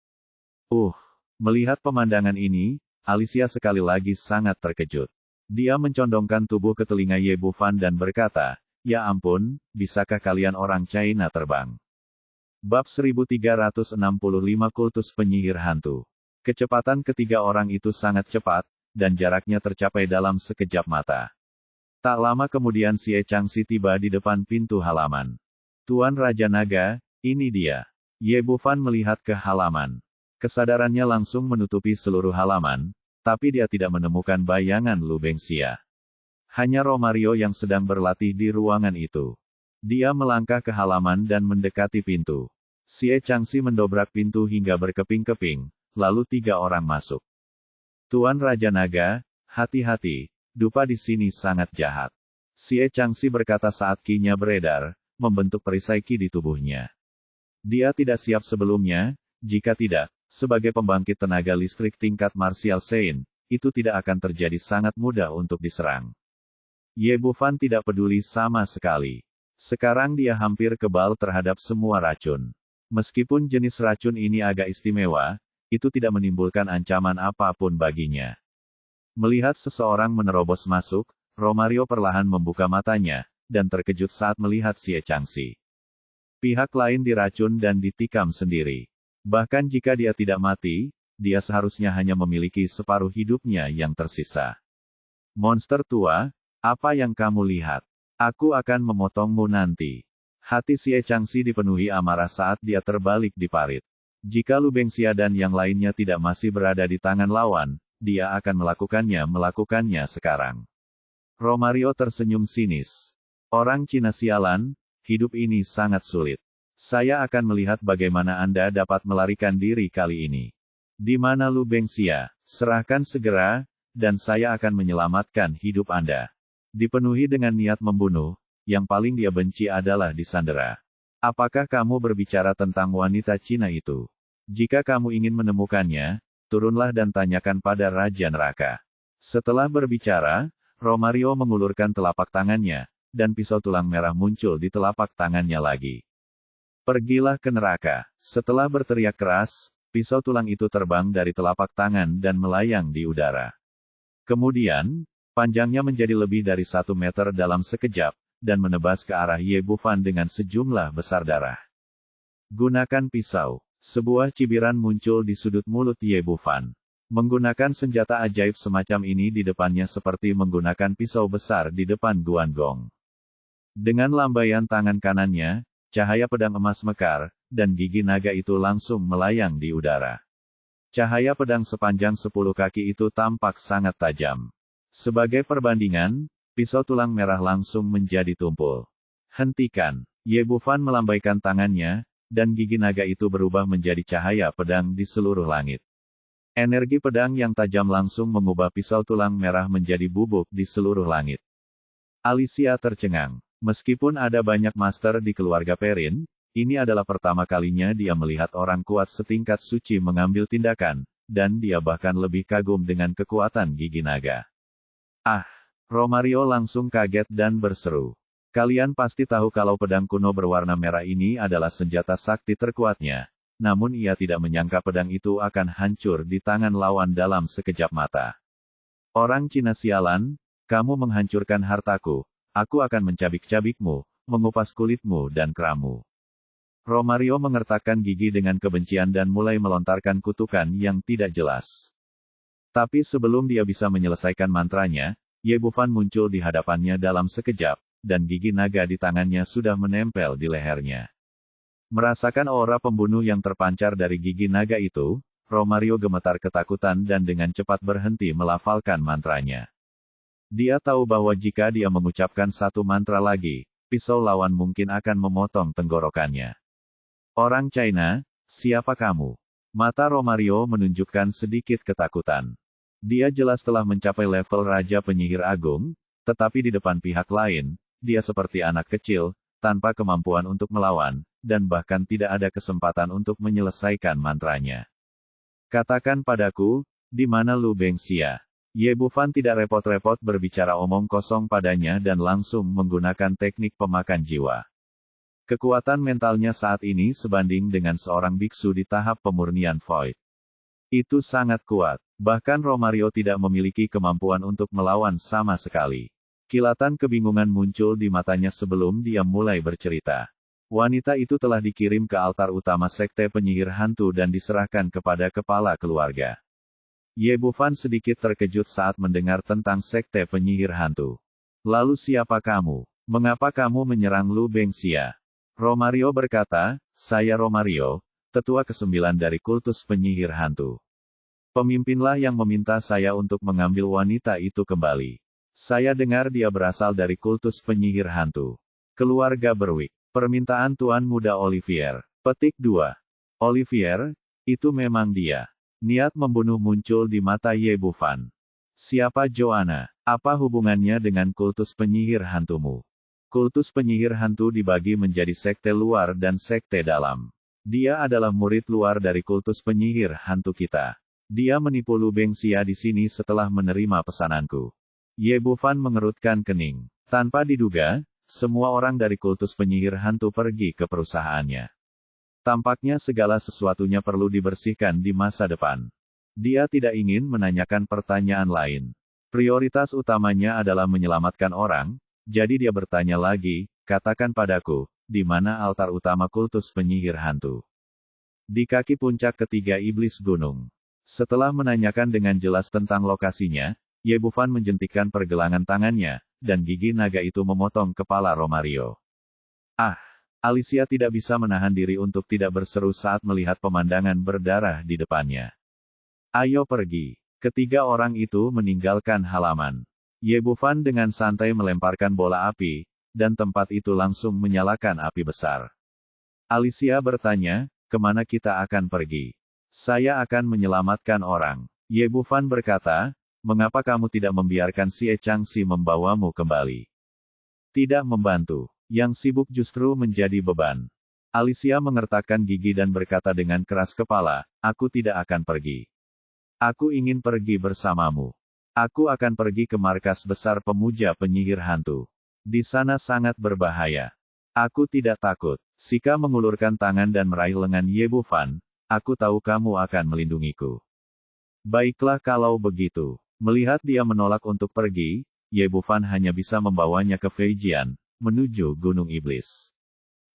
Melihat pemandangan ini, Alicia sekali lagi sangat terkejut. Dia mencondongkan tubuh ke telinga Ye Bufan dan berkata, "Ya ampun, bisakah kalian orang China terbang?" Bab 1365 Kultus Penyihir Hantu. Kecepatan ketiga orang itu sangat cepat, dan jaraknya tercapai dalam sekejap mata. Tak lama kemudian Xie Changxi tiba di depan pintu halaman. "Tuan Raja Naga, ini dia." Ye Bufan melihat ke halaman. Kesadarannya langsung menutupi seluruh halaman, tapi dia tidak menemukan bayangan Lu Bengxia. Hanya Romario yang sedang berlatih di ruangan itu. Dia melangkah ke halaman dan mendekati pintu. Xie Changxi mendobrak pintu hingga berkeping-keping, lalu 3 orang masuk. "Tuan Raja Naga, hati-hati, dupa di sini sangat jahat." Xie Changxi berkata saat ki-nya beredar, membentuk perisai ki di tubuhnya. Dia tidak siap sebelumnya, jika tidak, sebagai pembangkit tenaga listrik tingkat Martial Saint, itu tidak akan terjadi sangat mudah untuk diserang. Ye Bufan tidak peduli sama sekali. Sekarang dia hampir kebal terhadap semua racun. Meskipun jenis racun ini agak istimewa, itu tidak menimbulkan ancaman apapun baginya. Melihat seseorang menerobos masuk, Romario perlahan membuka matanya, dan terkejut saat melihat Xie Changxi. Pihak lain diracun dan ditikam sendiri. Bahkan jika dia tidak mati, dia seharusnya hanya memiliki separuh hidupnya yang tersisa. "Monster tua, apa yang kamu lihat? Aku akan memotongmu nanti." Hati Xie Changxi dipenuhi amarah saat dia terbalik di parit. Jika Lu Bengxia dan yang lainnya tidak masih berada di tangan lawan, dia akan melakukannya sekarang. Romario tersenyum sinis. "Orang Cina sialan, hidup ini sangat sulit. Saya akan melihat bagaimana Anda dapat melarikan diri kali ini. Di mana Lu Bengxia? Serahkan segera, dan saya akan menyelamatkan hidup Anda." Dipenuhi dengan niat membunuh, yang paling dia benci adalah disandera. "Apakah kamu berbicara tentang wanita Cina itu? Jika kamu ingin menemukannya, turunlah dan tanyakan pada Raja Neraka." Setelah berbicara, Romario mengulurkan telapak tangannya, dan pisau tulang merah muncul di telapak tangannya lagi. "Pergilah ke neraka." Setelah berteriak keras, pisau tulang itu terbang dari telapak tangan dan melayang di udara. Kemudian, panjangnya menjadi lebih dari 1 meter dalam sekejap, dan menebas ke arah Ye Bufan dengan sejumlah besar darah. "Gunakan pisau." Sebuah cibiran muncul di sudut mulut Ye Bufan. Menggunakan senjata ajaib semacam ini di depannya seperti menggunakan pisau besar di depan Guan Gong. Dengan lambaian tangan kanannya, cahaya pedang emas mekar, dan gigi naga itu langsung melayang di udara. Cahaya pedang sepanjang 10 kaki itu tampak sangat tajam. Sebagai perbandingan, pisau tulang merah langsung menjadi tumpul. "Hentikan!" Ye Bufan melambaikan tangannya, dan gigi naga itu berubah menjadi cahaya pedang di seluruh langit. Energi pedang yang tajam langsung mengubah pisau tulang merah menjadi bubuk di seluruh langit. Alicia tercengang. Meskipun ada banyak master di keluarga Perrin, ini adalah pertama kalinya dia melihat orang kuat setingkat suci mengambil tindakan, dan dia bahkan lebih kagum dengan kekuatan gigi naga. Romario langsung kaget dan berseru. "Kalian pasti tahu kalau pedang kuno berwarna merah ini adalah senjata sakti terkuatnya, namun ia tidak menyangka pedang itu akan hancur di tangan lawan dalam sekejap mata. Orang Cina sialan, kamu menghancurkan hartaku, aku akan mencabik-cabikmu, mengupas kulitmu dan keramu." Romario mengertakkan gigi dengan kebencian dan mulai melontarkan kutukan yang tidak jelas. Tapi sebelum dia bisa menyelesaikan mantranya, Ye Bufan muncul di hadapannya dalam sekejap, dan gigi naga di tangannya sudah menempel di lehernya. Merasakan aura pembunuh yang terpancar dari gigi naga itu, Romario gemetar ketakutan dan dengan cepat berhenti melafalkan mantranya. Dia tahu bahwa jika dia mengucapkan satu mantra lagi, pisau lawan mungkin akan memotong tenggorokannya. "Orang China, siapa kamu?" Mata Romario menunjukkan sedikit ketakutan. Dia jelas telah mencapai level Raja Penyihir Agung, tetapi di depan pihak lain, dia seperti anak kecil, tanpa kemampuan untuk melawan, dan bahkan tidak ada kesempatan untuk menyelesaikan mantranya. Katakan padaku, di mana Lu Bengxia? Ye Bufan tidak repot-repot berbicara omong kosong padanya dan langsung menggunakan teknik pemakan jiwa. Kekuatan mentalnya saat ini sebanding dengan seorang biksu di tahap pemurnian void. Itu sangat kuat, bahkan Romario tidak memiliki kemampuan untuk melawan sama sekali. Kilatan kebingungan muncul di matanya sebelum dia mulai bercerita. Wanita itu telah dikirim ke altar utama sekte penyihir hantu dan diserahkan kepada kepala keluarga. Ye Bufan sedikit terkejut saat mendengar tentang sekte penyihir hantu. Lalu siapa kamu? Mengapa kamu menyerang Lu Bengxia? Romario berkata, saya Romario, tetua ke-9 dari kultus penyihir hantu. Pemimpinlah yang meminta saya untuk mengambil wanita itu kembali. Saya dengar dia berasal dari kultus penyihir hantu. Keluarga Berwick. Permintaan Tuan Muda Olivier. Petik 2. Olivier, itu memang dia. Niat membunuh muncul di mata Ye Bufan. Siapa Joanna? Apa hubungannya dengan kultus penyihir hantumu? Kultus penyihir hantu dibagi menjadi sekte luar dan sekte dalam. Dia adalah murid luar dari kultus penyihir hantu kita. Dia menipu Lu Bengxia di sini setelah menerima pesananku. Ye Bufan mengerutkan kening. Tanpa diduga, semua orang dari kultus penyihir hantu pergi ke perusahaannya. Tampaknya segala sesuatunya perlu dibersihkan di masa depan. Dia tidak ingin menanyakan pertanyaan lain. Prioritas utamanya adalah menyelamatkan orang, jadi dia bertanya lagi, katakan padaku, di mana altar utama kultus penyihir hantu? Di kaki puncak ketiga iblis gunung. Setelah menanyakan dengan jelas tentang lokasinya, Ye Bufan menjentikkan pergelangan tangannya, dan gigi naga itu memotong kepala Romario. Ah! Alicia tidak bisa menahan diri untuk tidak berseru saat melihat pemandangan berdarah di depannya. Ayo pergi. Ketiga orang itu meninggalkan halaman. Ye Bufan dengan santai melemparkan bola api, dan tempat itu langsung menyalakan api besar. Alicia bertanya, kemana kita akan pergi? Saya akan menyelamatkan orang. Ye Bufan berkata, mengapa kamu tidak membiarkan Xie Changxi membawamu kembali? Tidak membantu. Yang sibuk justru menjadi beban. Alicia mengertakkan gigi dan berkata dengan keras kepala, aku tidak akan pergi. Aku ingin pergi bersamamu. Aku akan pergi ke markas besar pemuja penyihir hantu. Di sana sangat berbahaya. Aku tidak takut. Sika mengulurkan tangan dan meraih lengan Ye Bufan, aku tahu kamu akan melindungiku. Baiklah kalau begitu. Melihat dia menolak untuk pergi, Ye Bufan hanya bisa membawanya ke Feijian, menuju Gunung Iblis.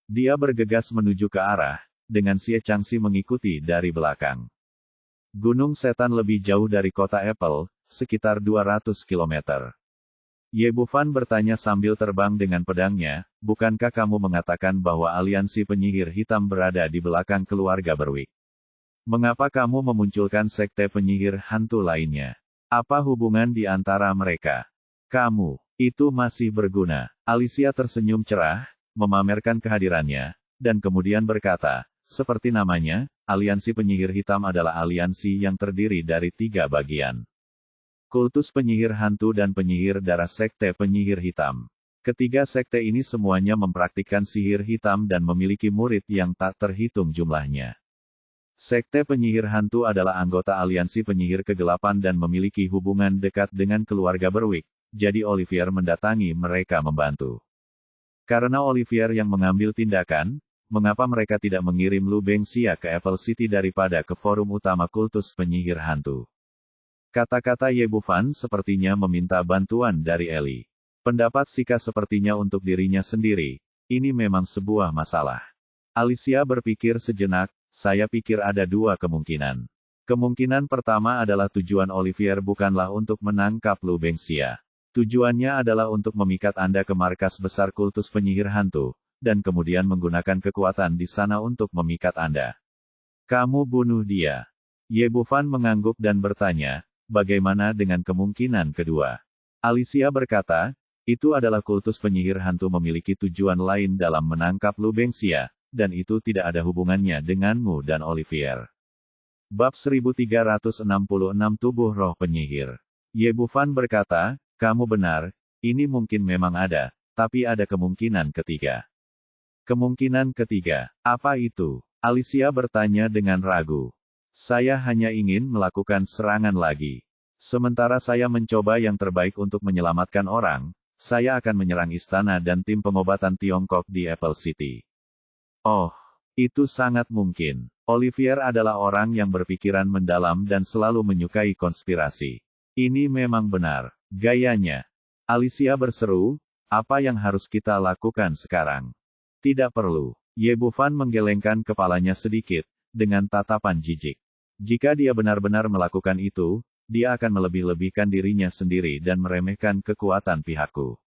Dia bergegas menuju ke arah, dengan Xie Changxi mengikuti dari belakang. Gunung Setan lebih jauh dari kota Apple, sekitar 200 km. Ye Bufan bertanya sambil terbang dengan pedangnya, bukankah kamu mengatakan bahwa aliansi penyihir hitam berada di belakang keluarga Berwick? Mengapa kamu memunculkan sekte penyihir hantu lainnya? Apa hubungan di antara mereka? Kamu, itu masih berguna. Alicia tersenyum cerah, memamerkan kehadirannya, dan kemudian berkata, seperti namanya, aliansi penyihir hitam adalah aliansi yang terdiri dari 3 bagian. Kultus penyihir hantu dan penyihir darah sekte penyihir hitam. Ketiga sekte ini semuanya mempraktikkan sihir hitam dan memiliki murid yang tak terhitung jumlahnya. Sekte penyihir hantu adalah anggota aliansi penyihir kegelapan dan memiliki hubungan dekat dengan keluarga Berwick. Jadi Olivier mendatangi mereka membantu. Karena Olivier yang mengambil tindakan, mengapa mereka tidak mengirim Lu Bengxia ke Apple City daripada ke forum utama kultus penyihir hantu? Kata-kata Ye Bufan sepertinya meminta bantuan dari Eli. Pendapat Sika sepertinya untuk dirinya sendiri, ini memang sebuah masalah. Alicia berpikir sejenak, saya pikir ada 2 kemungkinan. Kemungkinan pertama adalah tujuan Olivier bukanlah untuk menangkap Lu Bengxia. Tujuannya adalah untuk memikat Anda ke markas besar kultus penyihir hantu, dan kemudian menggunakan kekuatan di sana untuk memikat Anda. Kamu bunuh dia. Ye Bufan mengangguk dan bertanya, bagaimana dengan kemungkinan kedua? Alicia berkata, itu adalah kultus penyihir hantu memiliki tujuan lain dalam menangkap Lu Bengxia, dan itu tidak ada hubungannya denganmu dan Olivier. Bab 1366 Tubuh Roh Penyihir. Ye Bufan berkata, kamu benar, ini mungkin memang ada, tapi ada kemungkinan ketiga. Kemungkinan ketiga. Apa itu? Alicia bertanya dengan ragu. Saya hanya ingin melakukan serangan lagi. Sementara saya mencoba yang terbaik untuk menyelamatkan orang, saya akan menyerang istana dan tim pengobatan Tiongkok di Apple City. Oh, itu sangat mungkin. Olivier adalah orang yang berpikiran mendalam dan selalu menyukai konspirasi. Ini memang benar. Gayanya. Alicia berseru, apa yang harus kita lakukan sekarang? Tidak perlu. Ye Bufan menggelengkan kepalanya sedikit, dengan tatapan jijik. Jika dia benar-benar melakukan itu, dia akan melebih-lebihkan dirinya sendiri dan meremehkan kekuatan pihakku.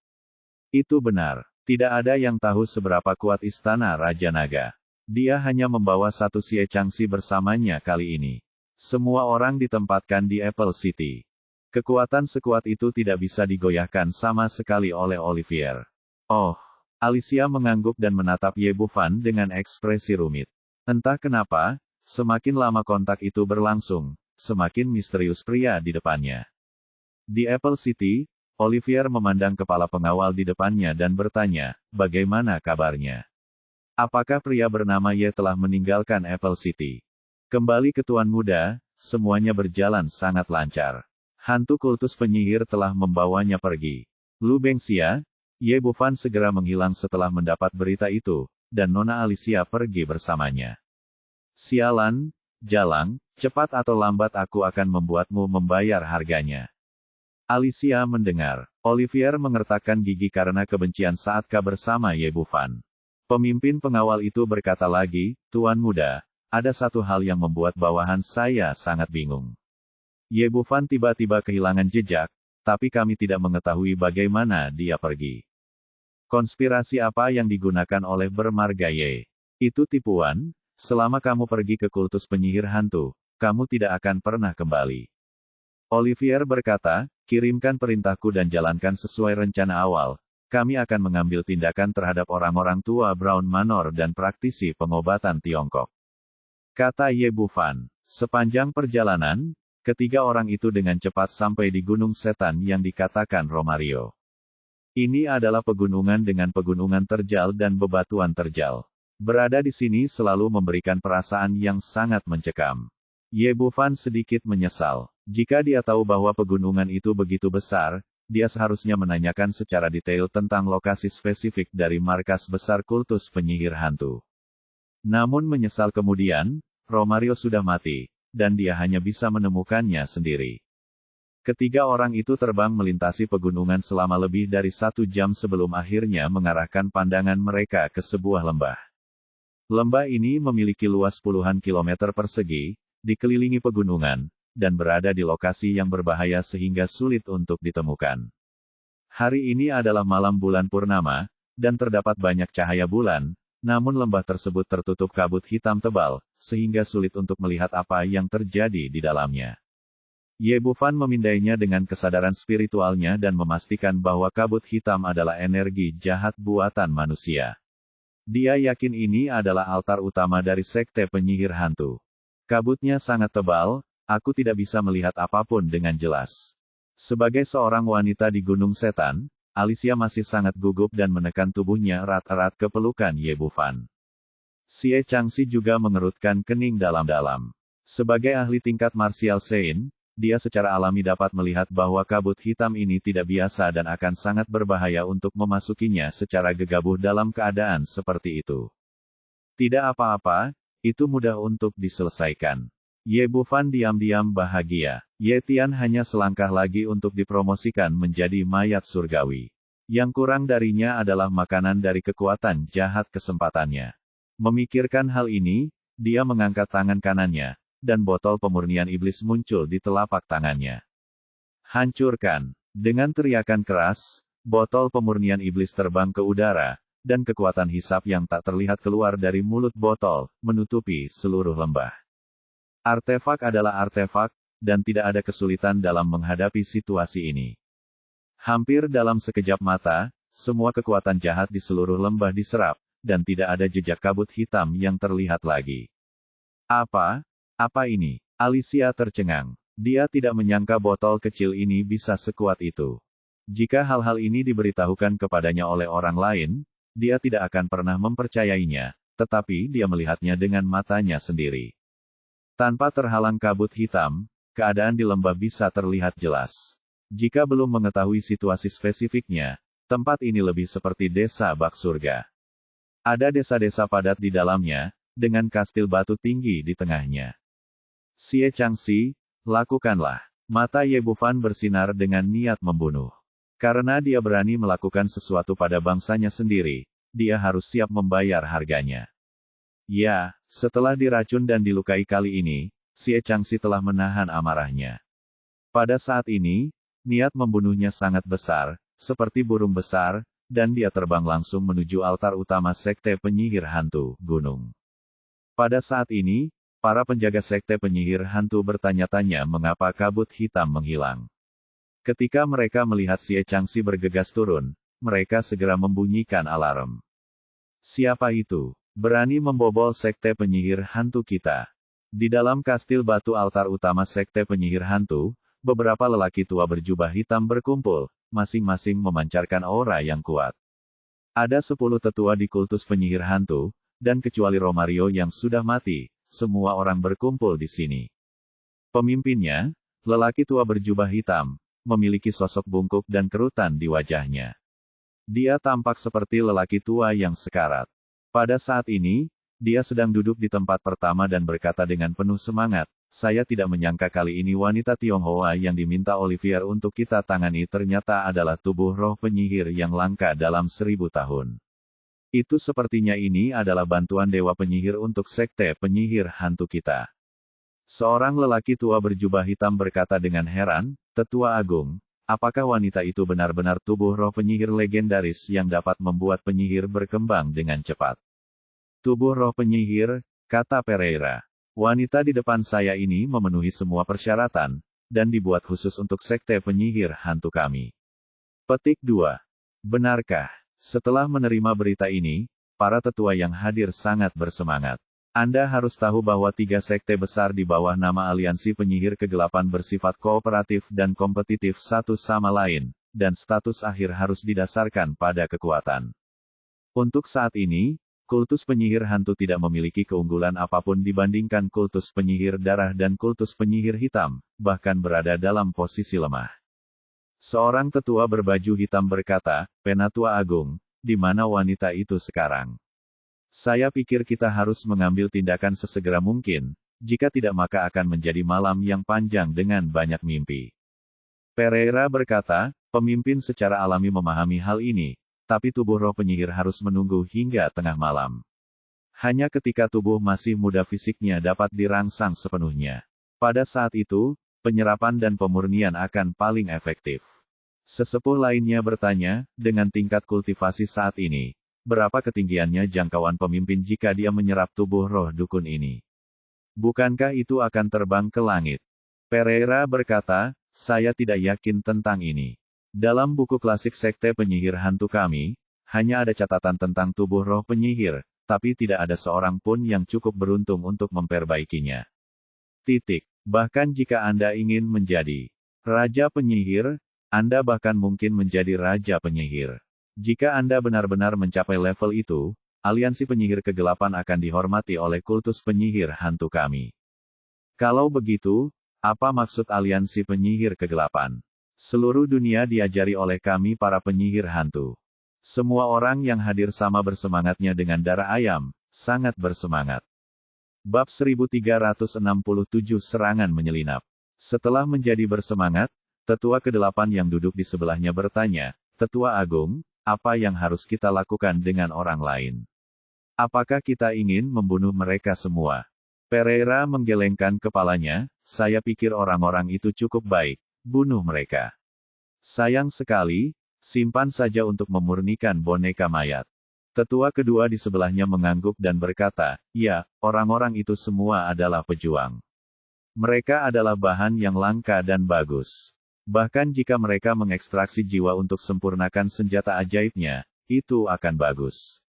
Itu benar. Tidak ada yang tahu seberapa kuat istana Raja Naga. Dia hanya membawa satu Xie Changxi bersamanya kali ini. Semua orang ditempatkan di Apple City. Kekuatan sekuat itu tidak bisa digoyahkan sama sekali oleh Olivier. Oh. Alicia mengangguk dan menatap Ye Bufan dengan ekspresi rumit. Entah kenapa, semakin lama kontak itu berlangsung, semakin misterius pria di depannya. Di Apple City, Olivier memandang kepala pengawal di depannya dan bertanya, bagaimana kabarnya? Apakah pria bernama Ye telah meninggalkan Apple City? Kembali ke Tuan Muda, semuanya berjalan sangat lancar. Hantu kultus penyihir telah membawanya pergi. Lu Bengxia, Ye Bufan segera menghilang setelah mendapat berita itu, dan Nona Alicia pergi bersamanya. Sialan, Jalang, cepat atau lambat aku akan membuatmu membayar harganya. Alicia mendengar. Olivier mengertakkan gigi karena kebencian saat bersama Ye Bufan. Pemimpin pengawal itu berkata lagi, Tuan Muda, ada satu hal yang membuat bawahan saya sangat bingung. Ye Bufan tiba-tiba kehilangan jejak, tapi kami tidak mengetahui bagaimana dia pergi. Konspirasi apa yang digunakan oleh bermarga Ye? Itu tipuan, selama kamu pergi ke kultus penyihir hantu, kamu tidak akan pernah kembali. Olivier berkata, kirimkan perintahku dan jalankan sesuai rencana awal, kami akan mengambil tindakan terhadap orang-orang tua Brown Manor dan praktisi pengobatan Tiongkok. Kata Ye Bufan. Sepanjang perjalanan, ketiga orang itu dengan cepat sampai di Gunung Setan yang dikatakan Romario. Ini adalah pegunungan dengan pegunungan terjal dan bebatuan terjal. Berada di sini selalu memberikan perasaan yang sangat mencekam. Ye Bufan sedikit menyesal. Jika dia tahu bahwa pegunungan itu begitu besar, dia seharusnya menanyakan secara detail tentang lokasi spesifik dari markas besar kultus penyihir hantu. Namun menyesal kemudian, Romario sudah mati, dan dia hanya bisa menemukannya sendiri. Ketiga orang itu terbang melintasi pegunungan selama lebih dari 1 jam sebelum akhirnya mengarahkan pandangan mereka ke sebuah lembah. Lembah ini memiliki luas puluhan kilometer persegi, dikelilingi pegunungan, dan berada di lokasi yang berbahaya sehingga sulit untuk ditemukan. Hari ini adalah malam bulan purnama, dan terdapat banyak cahaya bulan, namun lembah tersebut tertutup kabut hitam tebal, sehingga sulit untuk melihat apa yang terjadi di dalamnya. Ye Bufan memindainya dengan kesadaran spiritualnya dan memastikan bahwa kabut hitam adalah energi jahat buatan manusia. Dia yakin ini adalah altar utama dari sekte penyihir hantu. Kabutnya sangat tebal, aku tidak bisa melihat apapun dengan jelas. Sebagai seorang wanita di Gunung Setan, Alicia masih sangat gugup dan menekan tubuhnya erat-erat ke pelukan Ye Bufan. Xie Changxi juga mengerutkan kening dalam-dalam. Sebagai ahli tingkat martial Sein, dia secara alami dapat melihat bahwa kabut hitam ini tidak biasa dan akan sangat berbahaya untuk memasukinya secara gegabah dalam keadaan seperti itu. Tidak apa-apa, itu mudah untuk diselesaikan. Ye Bufan diam-diam bahagia. Ye Tian hanya selangkah lagi untuk dipromosikan menjadi mayat surgawi. Yang kurang darinya adalah makanan dari kekuatan jahat kesempatannya. Memikirkan hal ini, dia mengangkat tangan kanannya, dan botol pemurnian iblis muncul di telapak tangannya. Hancurkan! Dengan teriakan keras, botol pemurnian iblis terbang ke udara, dan kekuatan hisap yang tak terlihat keluar dari mulut botol, menutupi seluruh lembah. Artefak adalah artefak, dan tidak ada kesulitan dalam menghadapi situasi ini. Hampir dalam sekejap mata, semua kekuatan jahat di seluruh lembah diserap, dan tidak ada jejak kabut hitam yang terlihat lagi. Apa ini? Alicia tercengang. Dia tidak menyangka botol kecil ini bisa sekuat itu. Jika hal-hal ini diberitahukan kepadanya oleh orang lain, dia tidak akan pernah mempercayainya, tetapi dia melihatnya dengan matanya sendiri. Tanpa terhalang kabut hitam, keadaan di lembah bisa terlihat jelas. Jika belum mengetahui situasi spesifiknya, tempat ini lebih seperti desa bak surga. Ada desa-desa padat di dalamnya, dengan kastil batu tinggi di tengahnya. Xie Changxi, lakukanlah. Mata Ye Bufan bersinar dengan niat membunuh. Karena dia berani melakukan sesuatu pada bangsanya sendiri, dia harus siap membayar harganya. Ya, setelah diracun dan dilukai kali ini, Xie Changxi telah menahan amarahnya. Pada saat ini, niat membunuhnya sangat besar, seperti burung besar, dan dia terbang langsung menuju altar utama Sekte Penyihir Hantu, Gunung. Pada saat ini, para penjaga Sekte Penyihir Hantu bertanya-tanya mengapa kabut hitam menghilang. Ketika mereka melihat Xie Changxi bergegas turun, mereka segera membunyikan alarm. Siapa itu? Berani membobol Sekte Penyihir Hantu kita. Di dalam kastil batu altar utama Sekte Penyihir Hantu, beberapa lelaki tua berjubah hitam berkumpul, masing-masing memancarkan aura yang kuat. Ada 10 tetua di kultus penyihir hantu, dan kecuali Romario yang sudah mati, semua orang berkumpul di sini. Pemimpinnya, lelaki tua berjubah hitam, memiliki sosok bungkuk dan kerutan di wajahnya. Dia tampak seperti lelaki tua yang sekarat. Pada saat ini, dia sedang duduk di tempat pertama dan berkata dengan penuh semangat, saya tidak menyangka kali ini wanita Tionghoa yang diminta Olivier untuk kita tangani ternyata adalah tubuh roh penyihir yang langka dalam 1000 tahun. Itu sepertinya ini adalah bantuan dewa penyihir untuk sekte penyihir hantu kita. Seorang lelaki tua berjubah hitam berkata dengan heran, Tetua Agung, apakah wanita itu benar-benar tubuh roh penyihir legendaris yang dapat membuat penyihir berkembang dengan cepat? Tubuh roh penyihir, kata Pereira. Wanita di depan saya ini memenuhi semua persyaratan, dan dibuat khusus untuk sekte penyihir hantu kami. Petik 2. Benarkah? Setelah menerima berita ini, para tetua yang hadir sangat bersemangat. Anda harus tahu bahwa 3 sekte besar di bawah nama Aliansi Penyihir Kegelapan bersifat kooperatif dan kompetitif satu sama lain, dan status akhir harus didasarkan pada kekuatan. Untuk saat ini, kultus penyihir hantu tidak memiliki keunggulan apapun dibandingkan kultus penyihir darah dan kultus penyihir hitam, bahkan berada dalam posisi lemah. Seorang tetua berbaju hitam berkata, Penatua Agung, di mana wanita itu sekarang? Saya pikir kita harus mengambil tindakan sesegera mungkin, jika tidak maka akan menjadi malam yang panjang dengan banyak mimpi. Pereira berkata, pemimpin secara alami memahami hal ini, tapi tubuh roh penyihir harus menunggu hingga tengah malam. Hanya ketika tubuh masih muda fisiknya dapat dirangsang sepenuhnya. Pada saat itu, penyerapan dan pemurnian akan paling efektif. Sesepuh lainnya bertanya, dengan tingkat kultivasi saat ini, berapa ketinggiannya jangkauan pemimpin jika dia menyerap tubuh roh dukun ini? Bukankah itu akan terbang ke langit? Pereira berkata, saya tidak yakin tentang ini. Dalam buku klasik sekte penyihir hantu kami, hanya ada catatan tentang tubuh roh penyihir, tapi tidak ada seorang pun yang cukup beruntung untuk memperbaikinya. Bahkan jika Anda ingin menjadi Raja Penyihir, Anda bahkan mungkin menjadi Raja Penyihir. Jika Anda benar-benar mencapai level itu, Aliansi Penyihir Kegelapan akan dihormati oleh kultus penyihir hantu kami. Kalau begitu, apa maksud Aliansi Penyihir Kegelapan? Seluruh dunia diajari oleh kami para penyihir hantu. Semua orang yang hadir sama bersemangatnya dengan darah ayam, sangat bersemangat. Bab 1367 Serangan Menyelinap. Setelah menjadi bersemangat, tetua ke-8 yang duduk di sebelahnya bertanya, Tetua Agung, apa yang harus kita lakukan dengan orang lain? Apakah kita ingin membunuh mereka semua? Pereira menggelengkan kepalanya, saya pikir orang-orang itu cukup baik, bunuh mereka. Sayang sekali, simpan saja untuk memurnikan boneka mayat. Tetua kedua di sebelahnya mengangguk dan berkata, ya, orang-orang itu semua adalah pejuang. Mereka adalah bahan yang langka dan bagus. Bahkan jika mereka mengekstraksi jiwa untuk sempurnakan senjata ajaibnya, itu akan bagus.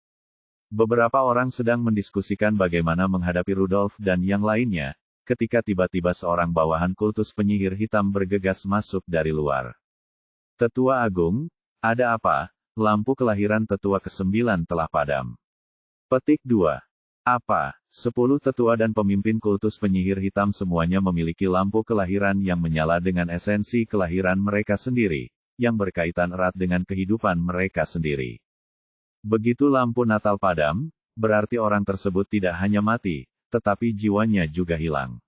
Beberapa orang sedang mendiskusikan bagaimana menghadapi Rudolf dan yang lainnya, ketika tiba-tiba seorang bawahan kultus penyihir hitam bergegas masuk dari luar. Tetua Agung, ada apa? lampu kelahiran tetua ke-9 telah padam. Petik 2. Apa? 10 tetua dan pemimpin kultus penyihir hitam semuanya memiliki lampu kelahiran yang menyala dengan esensi kelahiran mereka sendiri, yang berkaitan erat dengan kehidupan mereka sendiri. Begitu lampu Natal padam, berarti orang tersebut tidak hanya mati, tetapi jiwanya juga hilang.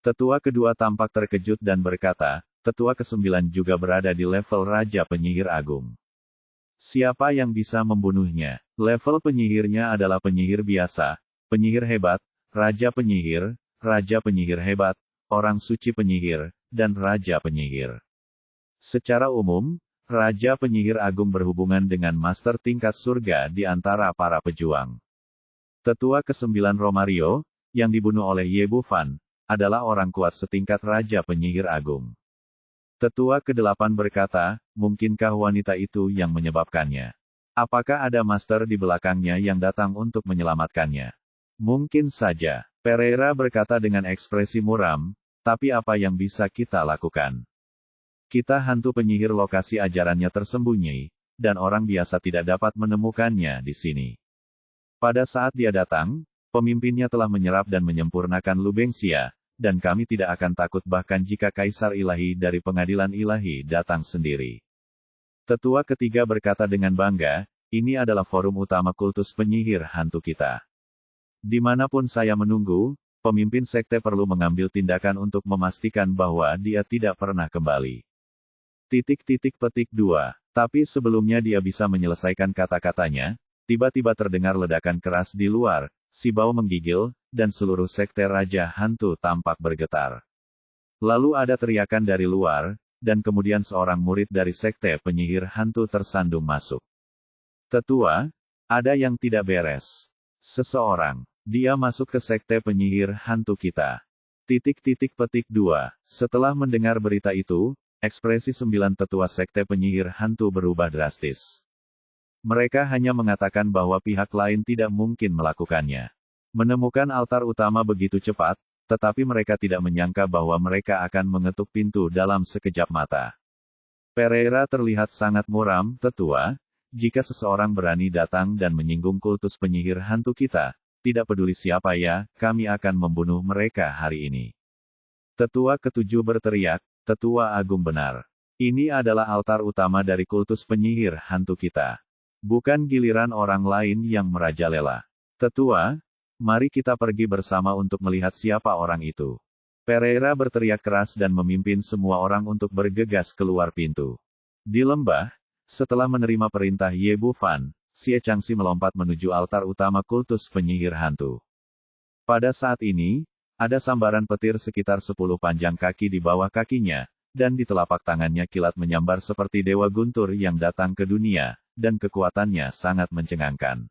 Tetua kedua tampak terkejut dan berkata, tetua ke-9 juga berada di level Raja Penyihir Agung. Siapa yang bisa membunuhnya? Level penyihirnya adalah penyihir biasa, penyihir hebat, raja penyihir hebat, orang suci penyihir, dan raja penyihir. Secara umum, Raja Penyihir Agung berhubungan dengan master tingkat surga di antara para pejuang. Tetua ke-9 Romario, yang dibunuh oleh Ye Bufan, adalah orang kuat setingkat Raja Penyihir Agung. Tetua ke-8 berkata, mungkinkah wanita itu yang menyebabkannya? Apakah ada master di belakangnya yang datang untuk menyelamatkannya? Mungkin saja. Pereira berkata dengan ekspresi muram, tapi apa yang bisa kita lakukan? Kita hantu penyihir lokasi ajarannya tersembunyi, dan orang biasa tidak dapat menemukannya di sini. Pada saat dia datang, pemimpinnya telah menyerap dan menyempurnakan Lubengsia, dan kami tidak akan takut bahkan jika Kaisar Ilahi dari Pengadilan Ilahi datang sendiri. Tetua ketiga berkata dengan bangga, ini adalah forum utama kultus penyihir hantu kita. Dimanapun saya menunggu, pemimpin sekte perlu mengambil tindakan untuk memastikan bahwa dia tidak pernah kembali. Petik 2. Tapi sebelumnya dia bisa menyelesaikan kata-katanya, tiba-tiba terdengar ledakan keras di luar, si bau menggigil, dan seluruh sekte Raja Hantu tampak bergetar. Lalu ada teriakan dari luar, dan kemudian seorang murid dari sekte penyihir hantu tersandung masuk. Tetua, ada yang tidak beres. Seseorang, dia masuk ke sekte penyihir hantu kita. Petik 2. Setelah mendengar berita itu, ekspresi 9 tetua sekte penyihir hantu berubah drastis. Mereka hanya mengatakan bahwa pihak lain tidak mungkin melakukannya. Menemukan altar utama begitu cepat, tetapi mereka tidak menyangka bahwa mereka akan mengetuk pintu dalam sekejap mata. Pereira terlihat sangat muram, tetua, jika seseorang berani datang dan menyinggung kultus penyihir hantu kita, tidak peduli siapa ya, kami akan membunuh mereka hari ini. Tetua ke-7 berteriak, Tetua Agung benar. Ini adalah altar utama dari kultus penyihir hantu kita. Bukan giliran orang lain yang merajalela. Tetua, mari kita pergi bersama untuk melihat siapa orang itu. Pereira berteriak keras dan memimpin semua orang untuk bergegas keluar pintu. Di lembah, setelah menerima perintah Ye Bufan, Xie Changxi melompat menuju altar utama kultus penyihir hantu. Pada saat ini, ada sambaran petir sekitar 10 panjang kaki di bawah kakinya, dan di telapak tangannya kilat menyambar seperti Dewa Guntur yang datang ke dunia, dan kekuatannya sangat mencengangkan.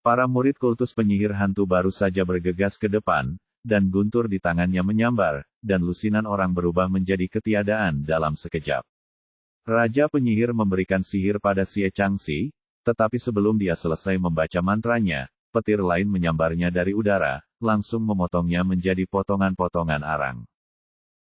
Para murid kultus penyihir hantu baru saja bergegas ke depan, dan guntur di tangannya menyambar, dan lusinan orang berubah menjadi ketiadaan dalam sekejap. Raja penyihir memberikan sihir pada Xie Changxi, tetapi sebelum dia selesai membaca mantranya, petir lain menyambarnya dari udara, langsung memotongnya menjadi potongan-potongan arang.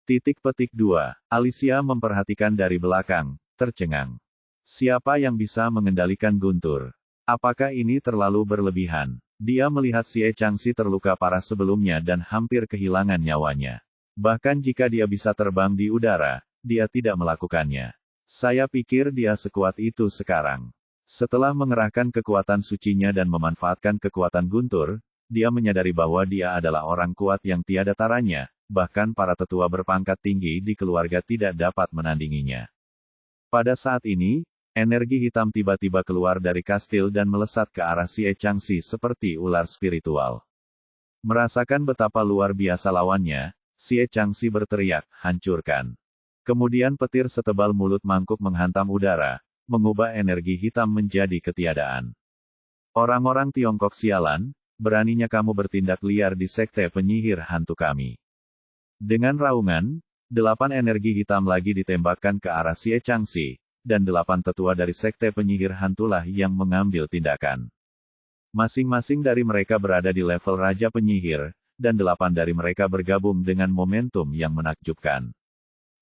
Petik 2. Alicia memperhatikan dari belakang, tercengang. Siapa yang bisa mengendalikan guntur? Apakah ini terlalu berlebihan? Dia melihat Xie Changxi terluka parah sebelumnya dan hampir kehilangan nyawanya. Bahkan jika dia bisa terbang di udara, dia tidak melakukannya. Saya pikir dia sekuat itu sekarang. Setelah mengerahkan kekuatan sucinya dan memanfaatkan kekuatan guntur, dia menyadari bahwa dia adalah orang kuat yang tiada taranya, bahkan para tetua berpangkat tinggi di keluarga tidak dapat menandinginya. Pada saat ini, energi hitam tiba-tiba keluar dari kastil dan melesat ke arah Xie Changxi seperti ular spiritual. Merasakan betapa luar biasa lawannya, Xie Changxi berteriak, hancurkan. Kemudian petir setebal mulut mangkuk menghantam udara, mengubah energi hitam menjadi ketiadaan. Orang-orang Tiongkok sialan, beraninya kamu bertindak liar di sekte penyihir hantu kami. Dengan raungan, 8 energi hitam lagi ditembakkan ke arah Xie Changxi, dan 8 tetua dari sekte penyihir hantulah yang mengambil tindakan. Masing-masing dari mereka berada di level Raja Penyihir, dan 8 dari mereka bergabung dengan momentum yang menakjubkan.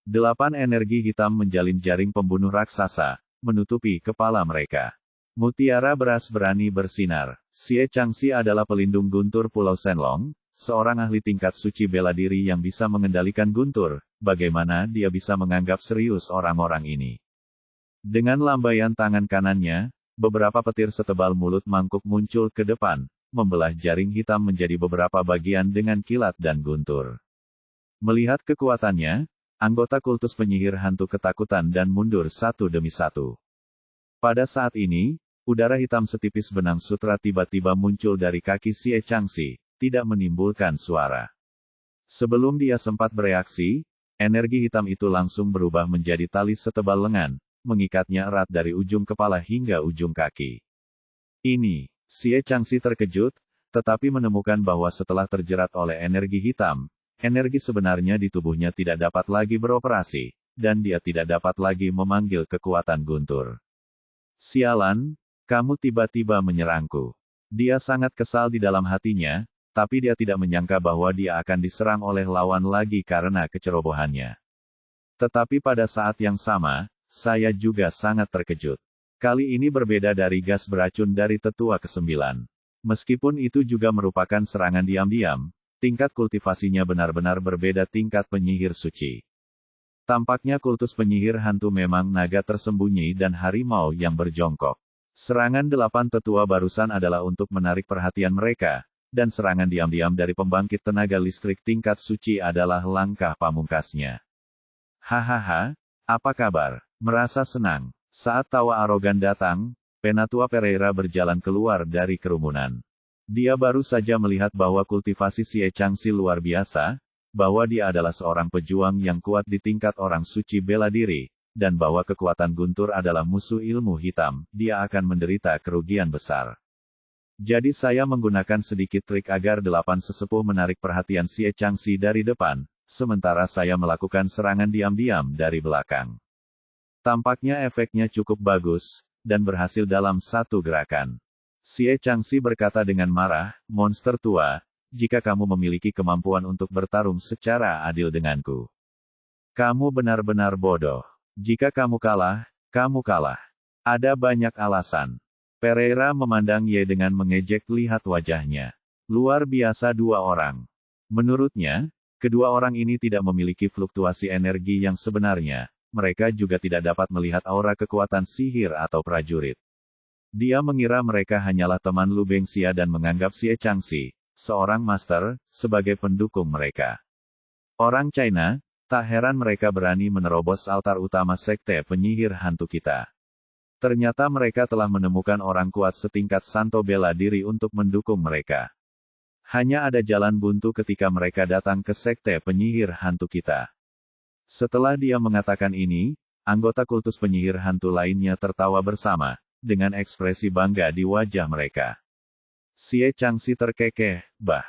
8 energi hitam menjalin jaring pembunuh raksasa, menutupi kepala mereka. Mutiara beras berani bersinar. Xie Changxi adalah pelindung guntur Pulau Shenlong, seorang ahli tingkat suci bela diri yang bisa mengendalikan guntur. Bagaimana dia bisa menganggap serius orang-orang ini? Dengan lambaian tangan kanannya, beberapa petir setebal mulut mangkuk muncul ke depan, membelah jaring hitam menjadi beberapa bagian dengan kilat dan guntur. Melihat kekuatannya, anggota kultus penyihir hantu ketakutan dan mundur satu demi satu. Pada saat ini, udara hitam setipis benang sutra tiba-tiba muncul dari kaki Xie Changxi, tidak menimbulkan suara. Sebelum dia sempat bereaksi, energi hitam itu langsung berubah menjadi tali setebal lengan, mengikatnya erat dari ujung kepala hingga ujung kaki. Ini, Xie Changxi terkejut, tetapi menemukan bahwa setelah terjerat oleh energi hitam, energi sebenarnya di tubuhnya tidak dapat lagi beroperasi, dan dia tidak dapat lagi memanggil kekuatan guntur. Sialan, kamu tiba-tiba menyerangku. Dia sangat kesal di dalam hatinya, tapi dia tidak menyangka bahwa dia akan diserang oleh lawan lagi karena kecerobohannya. Tetapi pada saat yang sama, saya juga sangat terkejut. Kali ini berbeda dari gas beracun dari tetua ke-9. Meskipun itu juga merupakan serangan diam-diam, tingkat kultivasinya benar-benar berbeda tingkat penyihir suci. Tampaknya kultus penyihir hantu memang naga tersembunyi dan harimau yang berjongkok. Serangan 8 tetua barusan adalah untuk menarik perhatian mereka, dan serangan diam-diam dari pembangkit tenaga listrik tingkat suci adalah langkah pamungkasnya. Hahaha, apa kabar? Merasa senang. Saat tawa arogan datang, Penatua Pereira berjalan keluar dari kerumunan. Dia baru saja melihat bahwa kultivasi Xie Changxi luar biasa, bahwa dia adalah seorang pejuang yang kuat di tingkat orang suci bela diri, dan bahwa kekuatan guntur adalah musuh ilmu hitam, dia akan menderita kerugian besar. Jadi saya menggunakan sedikit trik agar 8 sesepuh menarik perhatian Xie Changxi dari depan, sementara saya melakukan serangan diam-diam dari belakang. Tampaknya efeknya cukup bagus, dan berhasil dalam satu gerakan. Xie Changxi berkata dengan marah, monster tua, jika kamu memiliki kemampuan untuk bertarung secara adil denganku. Kamu benar-benar bodoh. Jika kamu kalah, kamu kalah. Ada banyak alasan. Pereira memandang Ye dengan mengejek, lihat wajahnya. Luar biasa 2 orang. Menurutnya, kedua orang ini tidak memiliki fluktuasi energi yang sebenarnya, mereka juga tidak dapat melihat aura kekuatan sihir atau prajurit. Dia mengira mereka hanyalah teman Lu Bengxia dan menganggap Xie Changxi, seorang master, sebagai pendukung mereka. Orang China, tak heran mereka berani menerobos altar utama sekte penyihir hantu kita. Ternyata mereka telah menemukan orang kuat setingkat Santo bela diri untuk mendukung mereka. Hanya ada jalan buntu ketika mereka datang ke sekte penyihir hantu kita. Setelah dia mengatakan ini, anggota kultus penyihir hantu lainnya tertawa bersama, dengan ekspresi bangga di wajah mereka. Xie Changxi terkekeh, bah.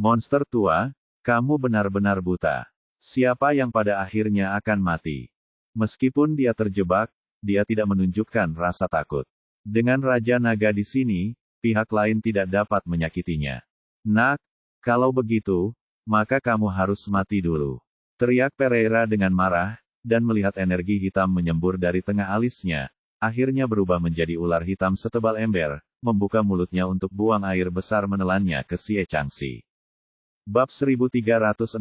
Monster tua, kamu benar-benar buta. Siapa yang pada akhirnya akan mati? Meskipun dia terjebak, dia tidak menunjukkan rasa takut. Dengan Raja Naga di sini, pihak lain tidak dapat menyakitinya. Nak, kalau begitu, maka kamu harus mati dulu. Teriak Pereira dengan marah, dan melihat energi hitam menyembur dari tengah alisnya, akhirnya berubah menjadi ular hitam setebal ember, membuka mulutnya untuk buang air besar menelannya ke Xie Changxi. Bab 1368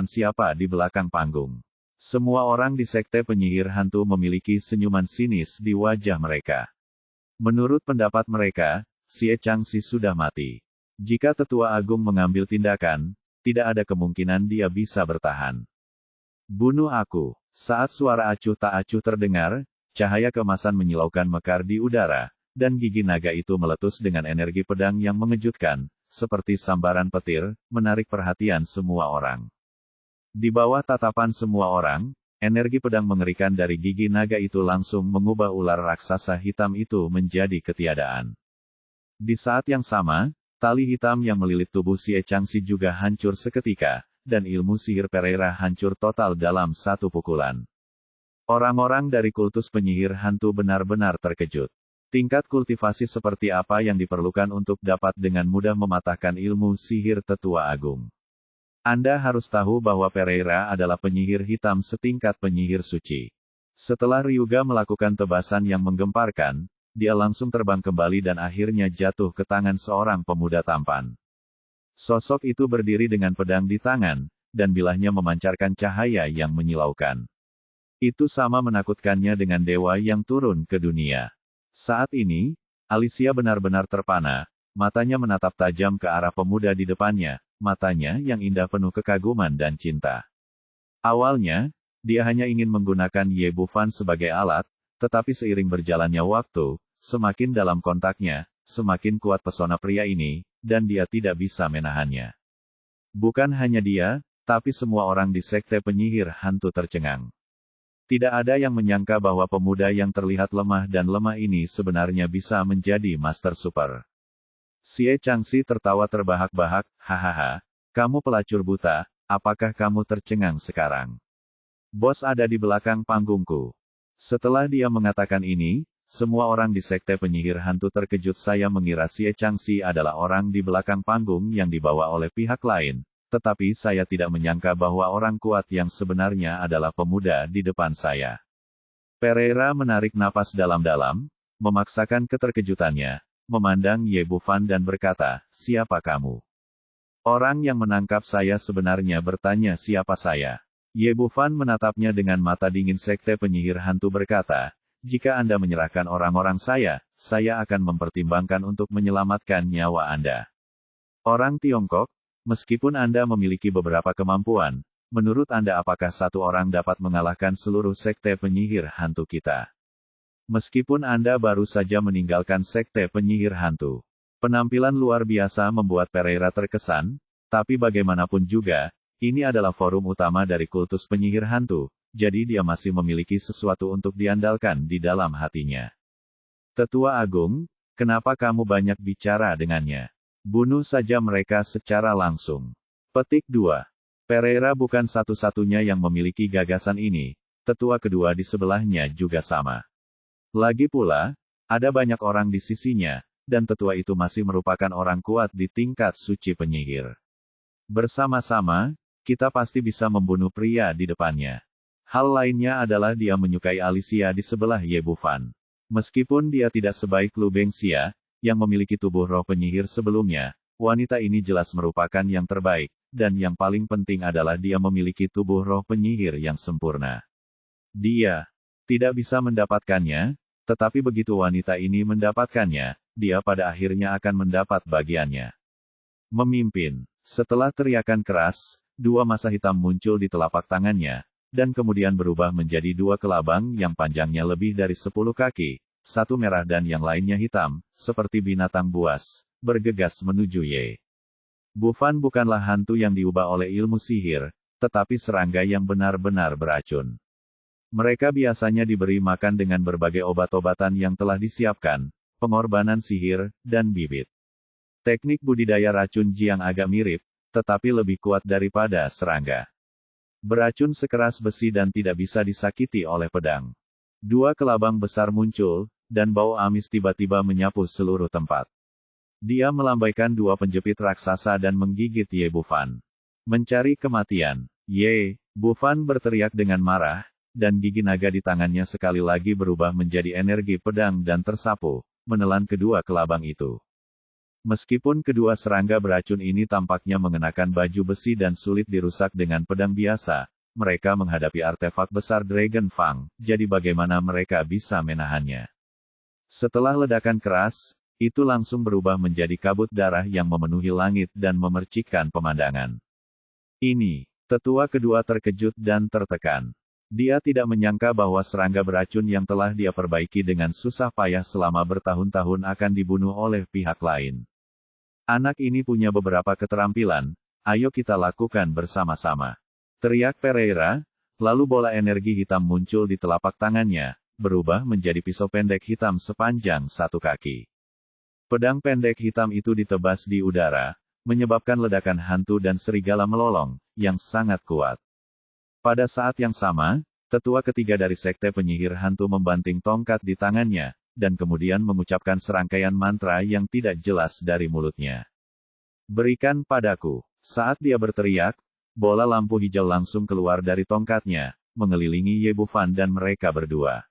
Siapa di belakang panggung? Semua orang di sekte penyihir hantu memiliki senyuman sinis di wajah mereka. Menurut pendapat mereka, Xie Changxi sudah mati. Jika Tetua Agung mengambil tindakan, tidak ada kemungkinan dia bisa bertahan. Bunuh aku. Saat suara acuh tak acuh terdengar, cahaya keemasan menyilaukan mekar di udara, dan gigi naga itu meletus dengan energi pedang yang mengejutkan, seperti sambaran petir, menarik perhatian semua orang. Di bawah tatapan semua orang, energi pedang mengerikan dari gigi naga itu langsung mengubah ular raksasa hitam itu menjadi ketiadaan. Di saat yang sama, tali hitam yang melilit tubuh Xie Changxi juga hancur seketika, dan ilmu sihir Pereira hancur total dalam satu pukulan. Orang-orang dari kultus penyihir hantu benar-benar terkejut. Tingkat kultivasi seperti apa yang diperlukan untuk dapat dengan mudah mematahkan ilmu sihir Tetua Agung? Anda harus tahu bahwa Pereira adalah penyihir hitam setingkat penyihir suci. Setelah Ryuga melakukan tebasan yang menggemparkan, dia langsung terbang kembali dan akhirnya jatuh ke tangan seorang pemuda tampan. Sosok itu berdiri dengan pedang di tangan, dan bilahnya memancarkan cahaya yang menyilaukan. Itu sama menakutkannya dengan dewa yang turun ke dunia. Saat ini, Alicia benar-benar terpana, matanya menatap tajam ke arah pemuda di depannya, matanya yang indah penuh kekaguman dan cinta. Awalnya, dia hanya ingin menggunakan Ye Bufan sebagai alat, tetapi seiring berjalannya waktu, semakin dalam kontaknya, semakin kuat pesona pria ini, dan dia tidak bisa menahannya. Bukan hanya dia, tapi semua orang di sekte penyihir hantu tercengang. Tidak ada yang menyangka bahwa pemuda yang terlihat lemah dan lemah ini sebenarnya bisa menjadi Master Super. Xie Changxi tertawa terbahak-bahak, hahaha, kamu pelacur buta, apakah kamu tercengang sekarang? Bos ada di belakang panggungku. Setelah dia mengatakan ini, semua orang di sekte penyihir hantu terkejut. Saya mengira Xie Changxi adalah orang di belakang panggung yang dibawa oleh pihak lain, tetapi saya tidak menyangka bahwa orang kuat yang sebenarnya adalah pemuda di depan saya. Pereira menarik napas dalam-dalam, memaksakan keterkejutannya, memandang Ye Bufan dan berkata, siapa kamu? Orang yang menangkap saya sebenarnya bertanya siapa saya. Ye Bufan menatapnya dengan mata dingin. Sekte penyihir hantu berkata, jika Anda menyerahkan orang-orang saya akan mempertimbangkan untuk menyelamatkan nyawa Anda. Orang Tiongkok, meskipun Anda memiliki beberapa kemampuan, menurut Anda apakah satu orang dapat mengalahkan seluruh sekte penyihir hantu kita? Meskipun Anda baru saja meninggalkan sekte penyihir hantu. Penampilan luar biasa membuat Pereira terkesan, tapi bagaimanapun juga, ini adalah forum utama dari kultus penyihir hantu, jadi dia masih memiliki sesuatu untuk diandalkan di dalam hatinya. Tetua Agung, kenapa kamu banyak bicara dengannya? Bunuh saja mereka secara langsung. Petik 2. Pereira bukan satu-satunya yang memiliki gagasan ini, tetua kedua di sebelahnya juga sama. Lagi pula, ada banyak orang di sisinya, dan tetua itu masih merupakan orang kuat di tingkat suci penyihir. Bersama-sama, kita pasti bisa membunuh pria di depannya. Hal lainnya adalah dia menyukai Alicia di sebelah Ye Bufan. Meskipun dia tidak sebaik Lu Bengxia, yang memiliki tubuh roh penyihir sebelumnya, wanita ini jelas merupakan yang terbaik, dan yang paling penting adalah dia memiliki tubuh roh penyihir yang sempurna. Dia tidak bisa mendapatkannya, tetapi begitu wanita ini mendapatkannya, dia pada akhirnya akan mendapat bagiannya. Memimpin. Setelah teriakan keras, dua massa hitam muncul di telapak tangannya, dan kemudian berubah menjadi dua kelabang yang panjangnya lebih dari 10 kaki, satu merah dan yang lainnya hitam, seperti binatang buas, bergegas menuju Ye Bufan. Bukanlah hantu yang diubah oleh ilmu sihir, tetapi serangga yang benar-benar beracun. Mereka biasanya diberi makan dengan berbagai obat-obatan yang telah disiapkan, pengorbanan sihir, dan bibit. Teknik budidaya racun Jiang agak mirip, tetapi lebih kuat daripada serangga. Beracun sekeras besi dan tidak bisa disakiti oleh pedang. Dua kelabang besar muncul, dan bau amis tiba-tiba menyapu seluruh tempat. Dia melambaikan dua penjepit raksasa dan menggigit Ye Bufan. Mencari kematian. Ye Bufan berteriak dengan marah, dan gigi naga di tangannya sekali lagi berubah menjadi energi pedang dan tersapu, menelan kedua kelabang itu. Meskipun kedua serangga beracun ini tampaknya mengenakan baju besi dan sulit dirusak dengan pedang biasa, mereka menghadapi artefak besar Dragon Fang, jadi bagaimana mereka bisa menahannya? Setelah ledakan keras, itu langsung berubah menjadi kabut darah yang memenuhi langit dan memercikkan pemandangan. Ini, tetua kedua terkejut dan tertekan. Dia tidak menyangka bahwa serangga beracun yang telah dia perbaiki dengan susah payah selama bertahun-tahun akan dibunuh oleh pihak lain. Anak ini punya beberapa keterampilan, ayo kita lakukan bersama-sama. Teriak Pereira, lalu bola energi hitam muncul di telapak tangannya, berubah menjadi pisau pendek hitam sepanjang 1 kaki. Pedang pendek hitam itu ditebas di udara, menyebabkan ledakan hantu dan serigala melolong, yang sangat kuat. Pada saat yang sama, tetua ketiga dari sekte penyihir hantu membanting tongkat di tangannya, dan kemudian mengucapkan serangkaian mantra yang tidak jelas dari mulutnya. Berikan padaku. Saat dia berteriak, bola lampu hijau langsung keluar dari tongkatnya, mengelilingi Ye Bufan dan mereka berdua.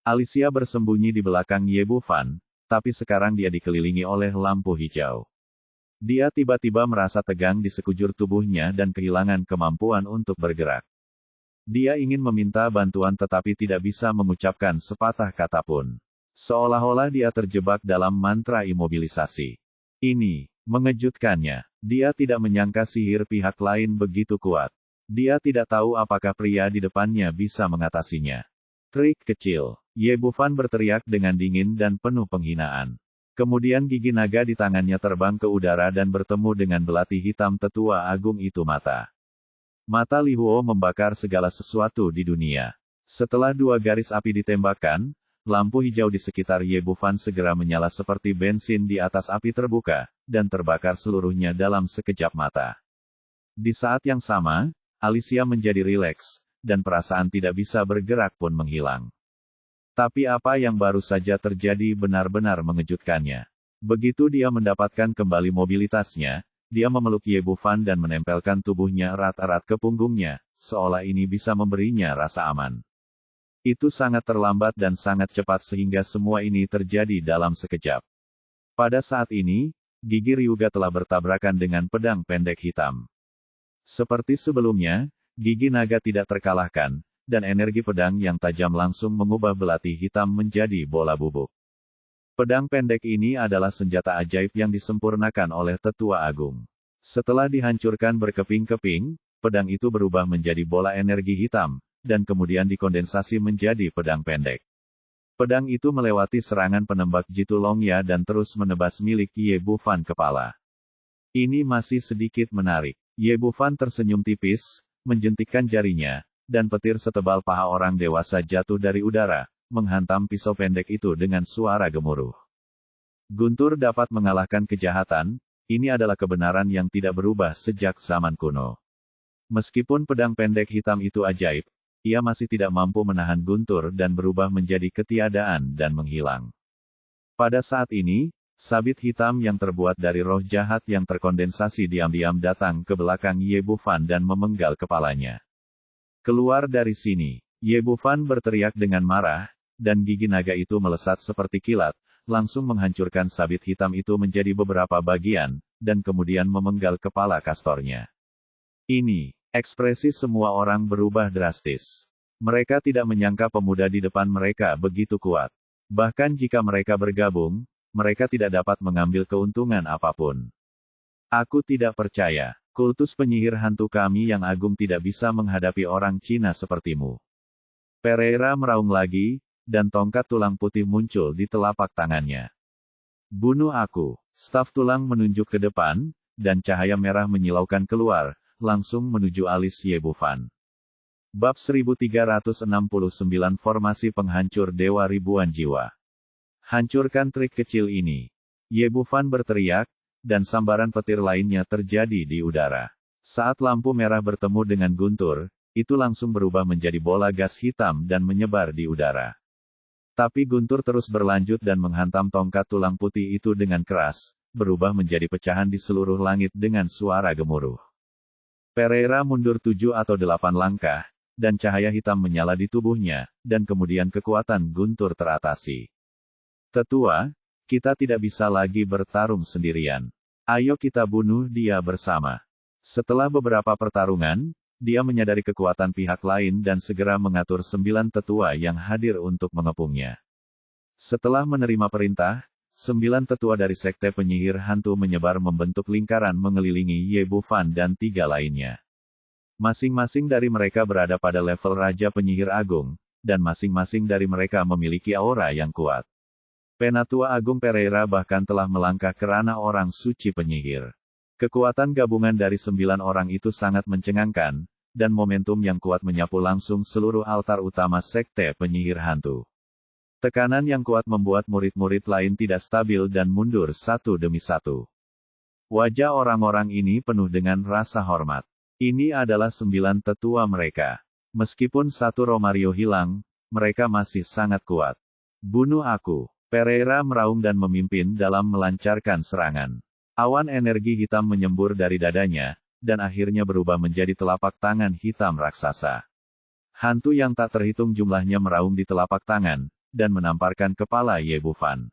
Alicia bersembunyi di belakang Ye Bufan, tapi sekarang dia dikelilingi oleh lampu hijau. Dia tiba-tiba merasa tegang di sekujur tubuhnya dan kehilangan kemampuan untuk bergerak. Dia ingin meminta bantuan tetapi tidak bisa mengucapkan sepatah kata pun. Seolah-olah dia terjebak dalam mantra imobilisasi. Ini mengejutkannya. Dia tidak menyangka sihir pihak lain begitu kuat. Dia tidak tahu apakah pria di depannya bisa mengatasinya. Trik kecil. Ye Bufan berteriak dengan dingin dan penuh penghinaan. Kemudian gigi naga di tangannya terbang ke udara dan bertemu dengan belati hitam tetua agung itu mata. Mata Li Huo membakar segala sesuatu di dunia. Setelah 2 garis api ditembakkan, lampu hijau di sekitar Ye Bufan segera menyala seperti bensin di atas api terbuka, dan terbakar seluruhnya dalam sekejap mata. Di saat yang sama, Alicia menjadi rileks, dan perasaan tidak bisa bergerak pun menghilang. Tapi apa yang baru saja terjadi benar-benar mengejutkannya. Begitu dia mendapatkan kembali mobilitasnya, dia memeluk Ye Bufan dan menempelkan tubuhnya erat-erat ke punggungnya, seolah ini bisa memberinya rasa aman. Itu sangat terlambat dan sangat cepat sehingga semua ini terjadi dalam sekejap. Pada saat ini, gigi Ryuga telah bertabrakan dengan pedang pendek hitam. Seperti sebelumnya, gigi naga tidak terkalahkan, dan energi pedang yang tajam langsung mengubah belati hitam menjadi bola bubuk. Pedang pendek ini adalah senjata ajaib yang disempurnakan oleh Tetua Agung. Setelah dihancurkan berkeping-keping, pedang itu berubah menjadi bola energi hitam, dan kemudian dikondensasi menjadi pedang pendek. Pedang itu melewati serangan penembak Jitu Longya dan terus menebas milik Ye Bufan kepala. Ini masih sedikit menarik. Ye Bufan tersenyum tipis, menjentikkan jarinya, dan petir setebal paha orang dewasa jatuh dari udara, menghantam pisau pendek itu dengan suara gemuruh. Guntur dapat mengalahkan kejahatan, ini adalah kebenaran yang tidak berubah sejak zaman kuno. Meskipun pedang pendek hitam itu ajaib, ia masih tidak mampu menahan Guntur dan berubah menjadi ketiadaan dan menghilang. Pada saat ini, sabit hitam yang terbuat dari roh jahat yang terkondensasi diam-diam datang ke belakang Ye Bufan dan memenggal kepalanya. Keluar dari sini, Ye Bufan berteriak dengan marah, dan gigi naga itu melesat seperti kilat, langsung menghancurkan sabit hitam itu menjadi beberapa bagian, dan kemudian memenggal kepala kastornya. Ini, ekspresi semua orang berubah drastis. Mereka tidak menyangka pemuda di depan mereka begitu kuat. Bahkan jika mereka bergabung, mereka tidak dapat mengambil keuntungan apapun. Aku tidak percaya, kultus penyihir hantu kami yang agung tidak bisa menghadapi orang Cina sepertimu. Pereira meraung lagi, dan tongkat tulang putih muncul di telapak tangannya. Bunuh aku. Staf tulang menunjuk ke depan, dan cahaya merah menyilaukan keluar, langsung menuju alis Ye Bufan. Bab 1369 Formasi Penghancur Dewa Ribuan Jiwa. Hancurkan trik kecil ini. Ye Bufan berteriak, dan sambaran petir lainnya terjadi di udara. Saat lampu merah bertemu dengan Guntur, itu langsung berubah menjadi bola gas hitam dan menyebar di udara. Tapi Guntur terus berlanjut dan menghantam tongkat tulang putih itu dengan keras, berubah menjadi pecahan di seluruh langit dengan suara gemuruh. Pereira mundur 7 atau 8 langkah, dan cahaya hitam menyala di tubuhnya, dan kemudian kekuatan Guntur teratasi. Tetua, kita tidak bisa lagi bertarung sendirian. Ayo kita bunuh dia bersama. Setelah beberapa pertarungan, dia menyadari kekuatan pihak lain dan segera mengatur 9 tetua yang hadir untuk mengepungnya. Setelah menerima perintah, 9 tetua dari sekte penyihir hantu menyebar membentuk lingkaran mengelilingi Ye Bufan dan 3 lainnya. Masing-masing dari mereka berada pada level Raja Penyihir Agung, dan masing-masing dari mereka memiliki aura yang kuat. Penatua Agung Pereira bahkan telah melangkah ke ranah orang suci penyihir. Kekuatan gabungan dari 9 orang itu sangat mencengangkan, dan momentum yang kuat menyapu langsung seluruh altar utama sekte penyihir hantu. Tekanan yang kuat membuat murid-murid lain tidak stabil dan mundur satu demi satu. Wajah orang-orang ini penuh dengan rasa hormat. Ini adalah 9 tetua mereka. Meskipun satu Romario hilang, mereka masih sangat kuat. Bunuh aku. Pereira meraung dan memimpin dalam melancarkan serangan. Awan energi hitam menyembur dari dadanya, dan akhirnya berubah menjadi telapak tangan hitam raksasa. Hantu yang tak terhitung jumlahnya meraung di telapak tangan, dan menamparkan kepala Ye Bufan.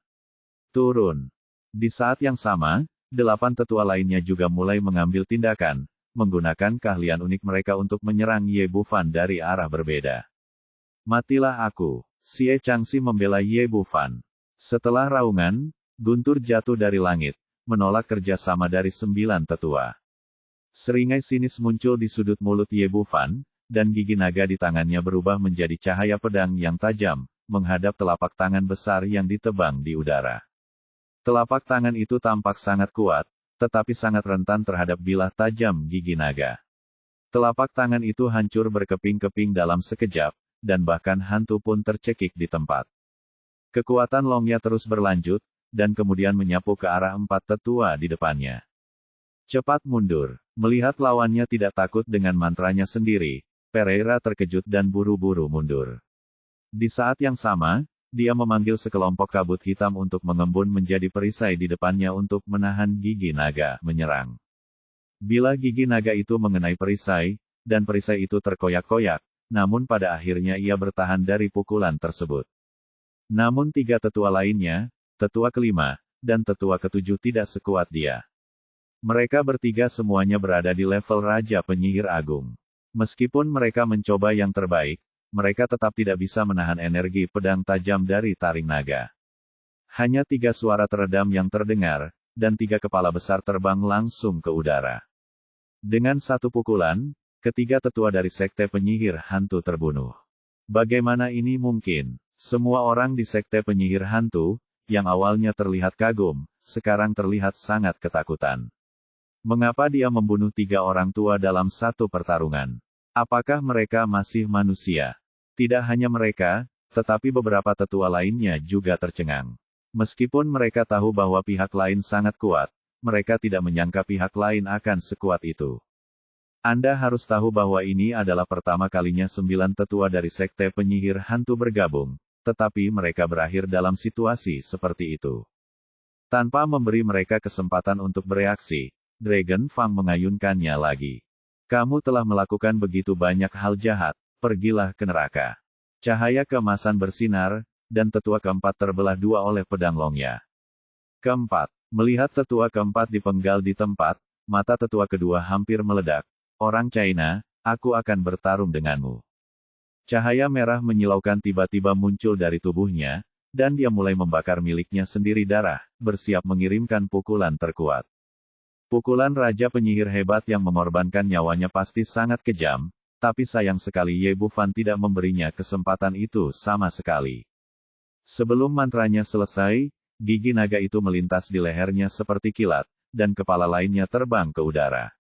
Turun. Di saat yang sama, 8 tetua lainnya juga mulai mengambil tindakan, menggunakan keahlian unik mereka untuk menyerang Ye Bufan dari arah berbeda. Matilah aku. Xie Changxi membela Ye Bufan. Setelah raungan, guntur jatuh dari langit, menolak kerjasama dari 9 tetua. Seringai sinis muncul di sudut mulut Ye Bufan, dan gigi naga di tangannya berubah menjadi cahaya pedang yang tajam, menghadap telapak tangan besar yang ditebang di udara. Telapak tangan itu tampak sangat kuat, tetapi sangat rentan terhadap bilah tajam gigi naga. Telapak tangan itu hancur berkeping-keping dalam sekejap, dan bahkan hantu pun tercekik di tempat. Kekuatan Longya terus berlanjut, dan kemudian menyapu ke arah 4 tetua di depannya. Cepat mundur. Melihat lawannya tidak takut dengan mantranya sendiri, Pereira terkejut dan buru-buru mundur. Di saat yang sama, dia memanggil sekelompok kabut hitam untuk mengembun menjadi perisai di depannya untuk menahan gigi naga menyerang. Bila gigi naga itu mengenai perisai, dan perisai itu terkoyak-koyak, namun pada akhirnya ia bertahan dari pukulan tersebut. Namun 3 tetua lainnya, tetua kelima, dan tetua ketujuh tidak sekuat dia. Mereka bertiga semuanya berada di level Raja Penyihir Agung. Meskipun mereka mencoba yang terbaik, mereka tetap tidak bisa menahan energi pedang tajam dari taring naga. Hanya 3 suara teredam yang terdengar, dan 3 kepala besar terbang langsung ke udara. Dengan satu pukulan, ketiga tetua dari Sekte Penyihir Hantu terbunuh. Bagaimana ini mungkin? Semua orang di Sekte Penyihir Hantu, yang awalnya terlihat kagum, sekarang terlihat sangat ketakutan. Mengapa dia membunuh 3 orang tua dalam satu pertarungan? Apakah mereka masih manusia? Tidak hanya mereka, tetapi beberapa tetua lainnya juga tercengang. Meskipun mereka tahu bahwa pihak lain sangat kuat, mereka tidak menyangka pihak lain akan sekuat itu. Anda harus tahu bahwa ini adalah pertama kalinya 9 tetua dari Sekte Penyihir Hantu bergabung, tetapi mereka berakhir dalam situasi seperti itu. Tanpa memberi mereka kesempatan untuk bereaksi, Dragon Fang mengayunkannya lagi. Kamu telah melakukan begitu banyak hal jahat, pergilah ke neraka. Cahaya keemasan bersinar, dan tetua keempat terbelah 2 oleh pedang Longya. Keempat, melihat tetua keempat dipenggal di tempat, mata tetua kedua hampir meledak. Orang China, aku akan bertarung denganmu. Cahaya merah menyilaukan tiba-tiba muncul dari tubuhnya, dan dia mulai membakar miliknya sendiri darah, bersiap mengirimkan pukulan terkuat. Pukulan Raja Penyihir hebat yang mengorbankan nyawanya pasti sangat kejam, tapi sayang sekali Ye Bufan tidak memberinya kesempatan itu sama sekali. Sebelum mantranya selesai, gigi naga itu melintas di lehernya seperti kilat, dan kepala lainnya terbang ke udara.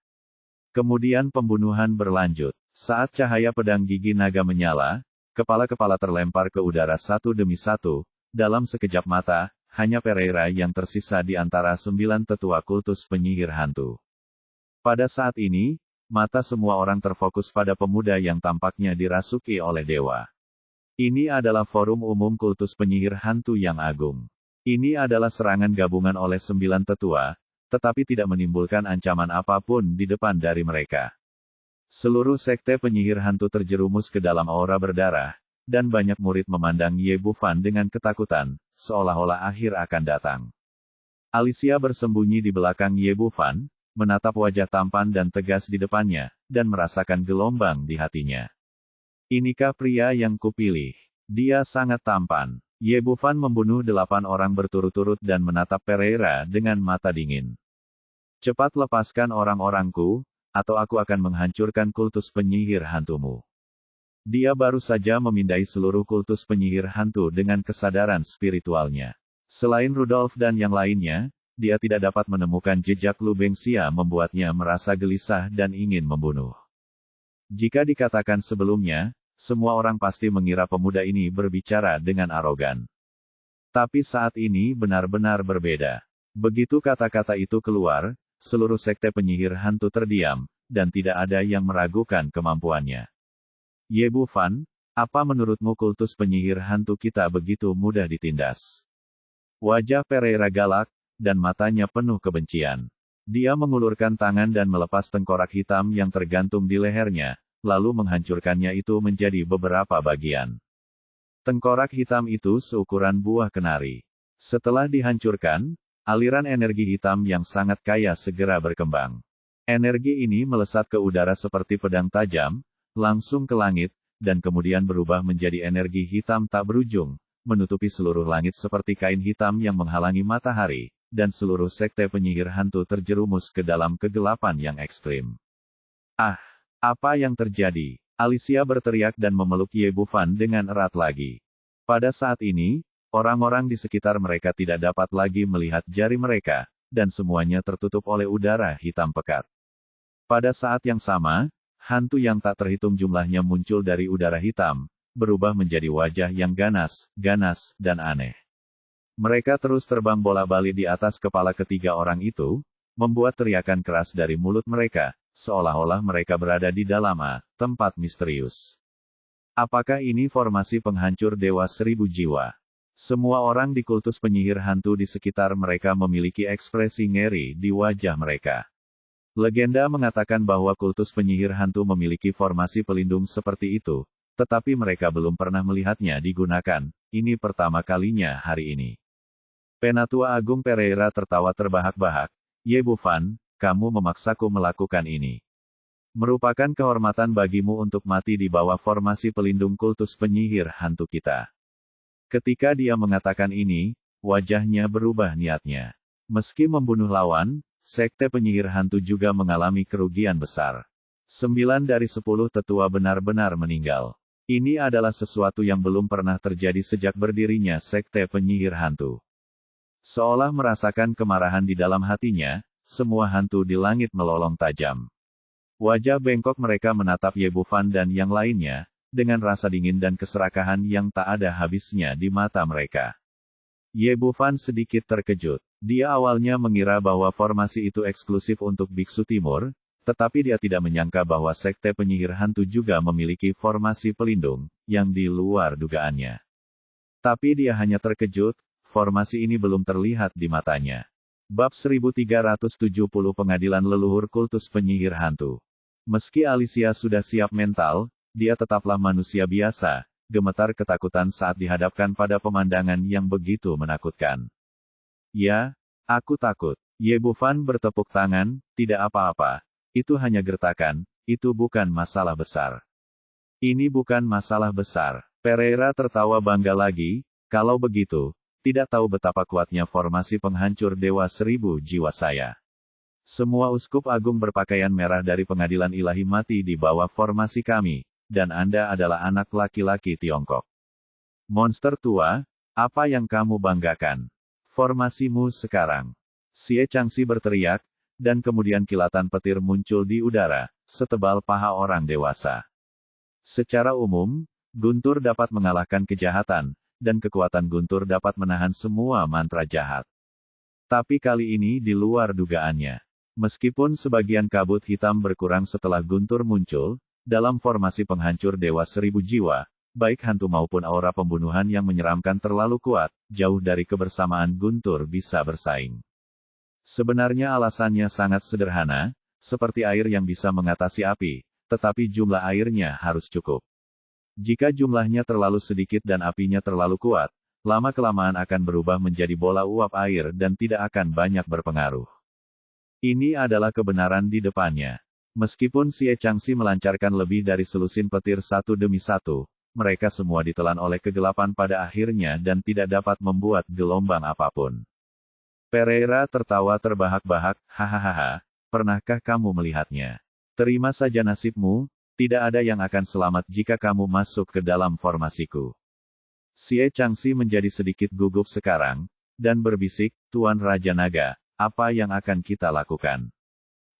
Kemudian pembunuhan berlanjut. Saat cahaya pedang gigi naga menyala, kepala-kepala terlempar ke udara satu demi satu, dalam sekejap mata. Hanya Pereira yang tersisa di antara 9 tetua kultus penyihir hantu. Pada saat ini, mata semua orang terfokus pada pemuda yang tampaknya dirasuki oleh dewa. Ini adalah forum umum kultus penyihir hantu yang agung. Ini adalah serangan gabungan oleh 9 tetua, tetapi tidak menimbulkan ancaman apapun di depan dari mereka. Seluruh sekte penyihir hantu terjerumus ke dalam aura berdarah, dan banyak murid memandang Ye Bufan dengan ketakutan, seolah-olah akhir akan datang. Alicia bersembunyi di belakang Ye Bufan, menatap wajah tampan dan tegas di depannya, dan merasakan gelombang di hatinya. Inikah pria yang kupilih? Dia sangat tampan. Ye Bufan membunuh 8 orang berturut-turut dan menatap Pereira dengan mata dingin. Cepat lepaskan orang-orangku, atau aku akan menghancurkan kultus penyihir hantumu. Dia baru saja memindai seluruh kultus penyihir hantu dengan kesadaran spiritualnya. Selain Rudolf dan yang lainnya, dia tidak dapat menemukan jejak Lu Bengxia membuatnya merasa gelisah dan ingin membunuh. Jika dikatakan sebelumnya, semua orang pasti mengira pemuda ini berbicara dengan arogan. Tapi saat ini benar-benar berbeda. Begitu kata-kata itu keluar, seluruh sekte penyihir hantu terdiam, dan tidak ada yang meragukan kemampuannya. Ye Bufan, apa menurutmu kultus penyihir hantu kita begitu mudah ditindas? Wajah Pereira galak, dan matanya penuh kebencian. Dia mengulurkan tangan dan melepas tengkorak hitam yang tergantung di lehernya, lalu menghancurkannya itu menjadi beberapa bagian. Tengkorak hitam itu seukuran buah kenari. Setelah dihancurkan, aliran energi hitam yang sangat kaya segera berkembang. Energi ini melesat ke udara seperti pedang tajam, langsung ke langit, dan kemudian berubah menjadi energi hitam tak berujung, menutupi seluruh langit seperti kain hitam yang menghalangi matahari, dan seluruh sekte penyihir hantu terjerumus ke dalam kegelapan yang ekstrim. Ah! Apa yang terjadi? Alicia berteriak dan memeluk Ye Bufan dengan erat lagi. Pada saat ini, orang-orang di sekitar mereka tidak dapat lagi melihat jari mereka, dan semuanya tertutup oleh udara hitam pekat. Pada saat yang sama, hantu yang tak terhitung jumlahnya muncul dari udara hitam, berubah menjadi wajah yang ganas, dan aneh. Mereka terus terbang bola-balik di atas kepala ketiga orang itu, membuat teriakan keras dari mulut mereka, seolah-olah mereka berada di dalam tempat misterius. Apakah ini formasi penghancur Dewa Seribu Jiwa? Semua orang di kultus penyihir hantu di sekitar mereka memiliki ekspresi ngeri di wajah mereka. Legenda mengatakan bahwa kultus penyihir hantu memiliki formasi pelindung seperti itu, tetapi mereka belum pernah melihatnya digunakan, ini pertama kalinya hari ini. Penatua Agung Pereira tertawa terbahak-bahak, Ye Bufan, kamu memaksaku melakukan ini. Merupakan kehormatan bagimu untuk mati di bawah formasi pelindung kultus penyihir hantu kita. Ketika dia mengatakan ini, wajahnya berubah niatnya. Meski membunuh lawan, sekte penyihir hantu juga mengalami kerugian besar. 9 dari 10 tetua benar-benar meninggal. Ini adalah sesuatu yang belum pernah terjadi sejak berdirinya sekte penyihir hantu. Seolah merasakan kemarahan di dalam hatinya, semua hantu di langit melolong tajam. Wajah bengkok mereka menatap Ye Bufan dan yang lainnya, dengan rasa dingin dan keserakahan yang tak ada habisnya di mata mereka. Ye Bufan sedikit terkejut. Dia awalnya mengira bahwa formasi itu eksklusif untuk Biksu Timur, tetapi dia tidak menyangka bahwa sekte penyihir hantu juga memiliki formasi pelindung, yang di luar dugaannya. Tapi dia hanya terkejut, formasi ini belum terlihat di matanya. Bab 1370 Pengadilan Leluhur Kultus Penyihir Hantu. Meski Alicia sudah siap mental, dia tetaplah manusia biasa, gemetar ketakutan saat dihadapkan pada pemandangan yang begitu menakutkan. Ya, aku takut. Ye Bufan bertepuk tangan, tidak apa-apa. Itu hanya gertakan, itu bukan masalah besar. Ini bukan masalah besar. Pereira tertawa bangga lagi, kalau begitu, tidak tahu betapa kuatnya formasi penghancur Dewa Seribu Jiwa saya. Semua uskup agung berpakaian merah dari pengadilan ilahi mati di bawah formasi kami, dan Anda adalah anak laki-laki Tiongkok. Monster tua, apa yang kamu banggakan? Formasimu sekarang. Xie Changxi berteriak, dan kemudian kilatan petir muncul di udara, setebal paha orang dewasa. Secara umum, guntur dapat mengalahkan kejahatan, dan kekuatan guntur dapat menahan semua mantra jahat. Tapi kali ini di luar dugaannya. Meskipun sebagian kabut hitam berkurang setelah guntur muncul, dalam formasi penghancur Dewa Seribu Jiwa, baik hantu maupun aura pembunuhan yang menyeramkan terlalu kuat, jauh dari kebersamaan guntur bisa bersaing. Sebenarnya alasannya sangat sederhana, seperti air yang bisa mengatasi api, tetapi jumlah airnya harus cukup. Jika jumlahnya terlalu sedikit dan apinya terlalu kuat, lama-kelamaan akan berubah menjadi bola uap air dan tidak akan banyak berpengaruh. Ini adalah kebenaran di depannya. Meskipun Xie Changxi melancarkan lebih dari selusin petir satu demi satu, mereka semua ditelan oleh kegelapan pada akhirnya dan tidak dapat membuat gelombang apapun. Pereira tertawa terbahak-bahak, hahaha, pernahkah kamu melihatnya? Terima saja nasibmu. Tidak ada yang akan selamat jika kamu masuk ke dalam formasiku. Xie Changxi menjadi sedikit gugup sekarang, dan berbisik, Tuan Raja Naga, apa yang akan kita lakukan?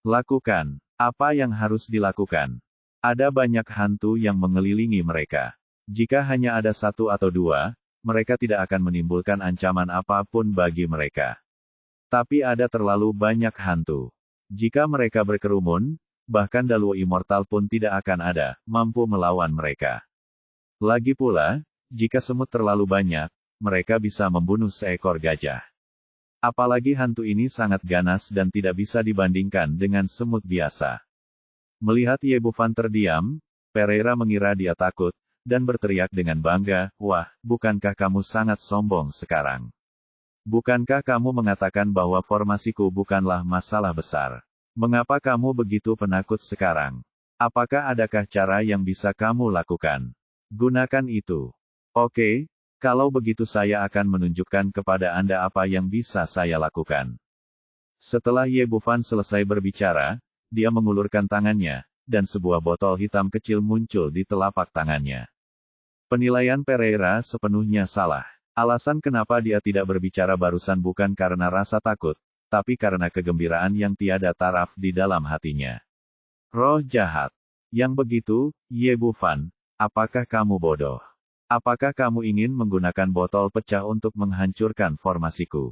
Lakukan, apa yang harus dilakukan? Ada banyak hantu yang mengelilingi mereka. Jika hanya ada satu atau dua, mereka tidak akan menimbulkan ancaman apapun bagi mereka. Tapi ada terlalu banyak hantu. Jika mereka berkerumun, bahkan Daluo Immortal pun tidak akan ada, mampu melawan mereka. Lagi pula, jika semut terlalu banyak, mereka bisa membunuh seekor gajah. Apalagi hantu ini sangat ganas dan tidak bisa dibandingkan dengan semut biasa. Melihat Ye Bufan terdiam, Pereira mengira dia takut, dan berteriak dengan bangga, "Wah, bukankah kamu sangat sombong sekarang? Bukankah kamu mengatakan bahwa formasiku bukanlah masalah besar? Mengapa kamu begitu penakut sekarang? Apakah adakah cara yang bisa kamu lakukan? Gunakan itu. Oke, kalau begitu saya akan menunjukkan kepada Anda apa yang bisa saya lakukan." Setelah Ye Bufan selesai berbicara, dia mengulurkan tangannya, dan sebuah botol hitam kecil muncul di telapak tangannya. Penilaian Pereira sepenuhnya salah. Alasan kenapa dia tidak berbicara barusan bukan karena rasa takut, tapi karena kegembiraan yang tiada taraf di dalam hatinya. Roh jahat. Yang begitu, Ye Bufan, apakah kamu bodoh? Apakah kamu ingin menggunakan botol pecah untuk menghancurkan formasiku?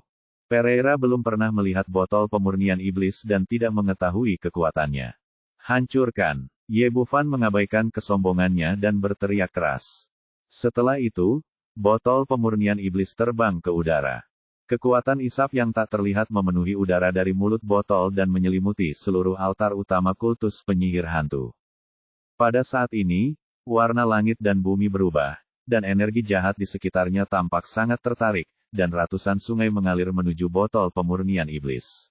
Pereira belum pernah melihat botol pemurnian iblis dan tidak mengetahui kekuatannya. "Hancurkan!" Ye Bufan mengabaikan kesombongannya dan berteriak keras. Setelah itu, botol pemurnian iblis terbang ke udara. Kekuatan isap yang tak terlihat memenuhi udara dari mulut botol dan menyelimuti seluruh altar utama kultus penyihir hantu. Pada saat ini, warna langit dan bumi berubah, dan energi jahat di sekitarnya tampak sangat tertarik, dan ratusan sungai mengalir menuju botol pemurnian iblis.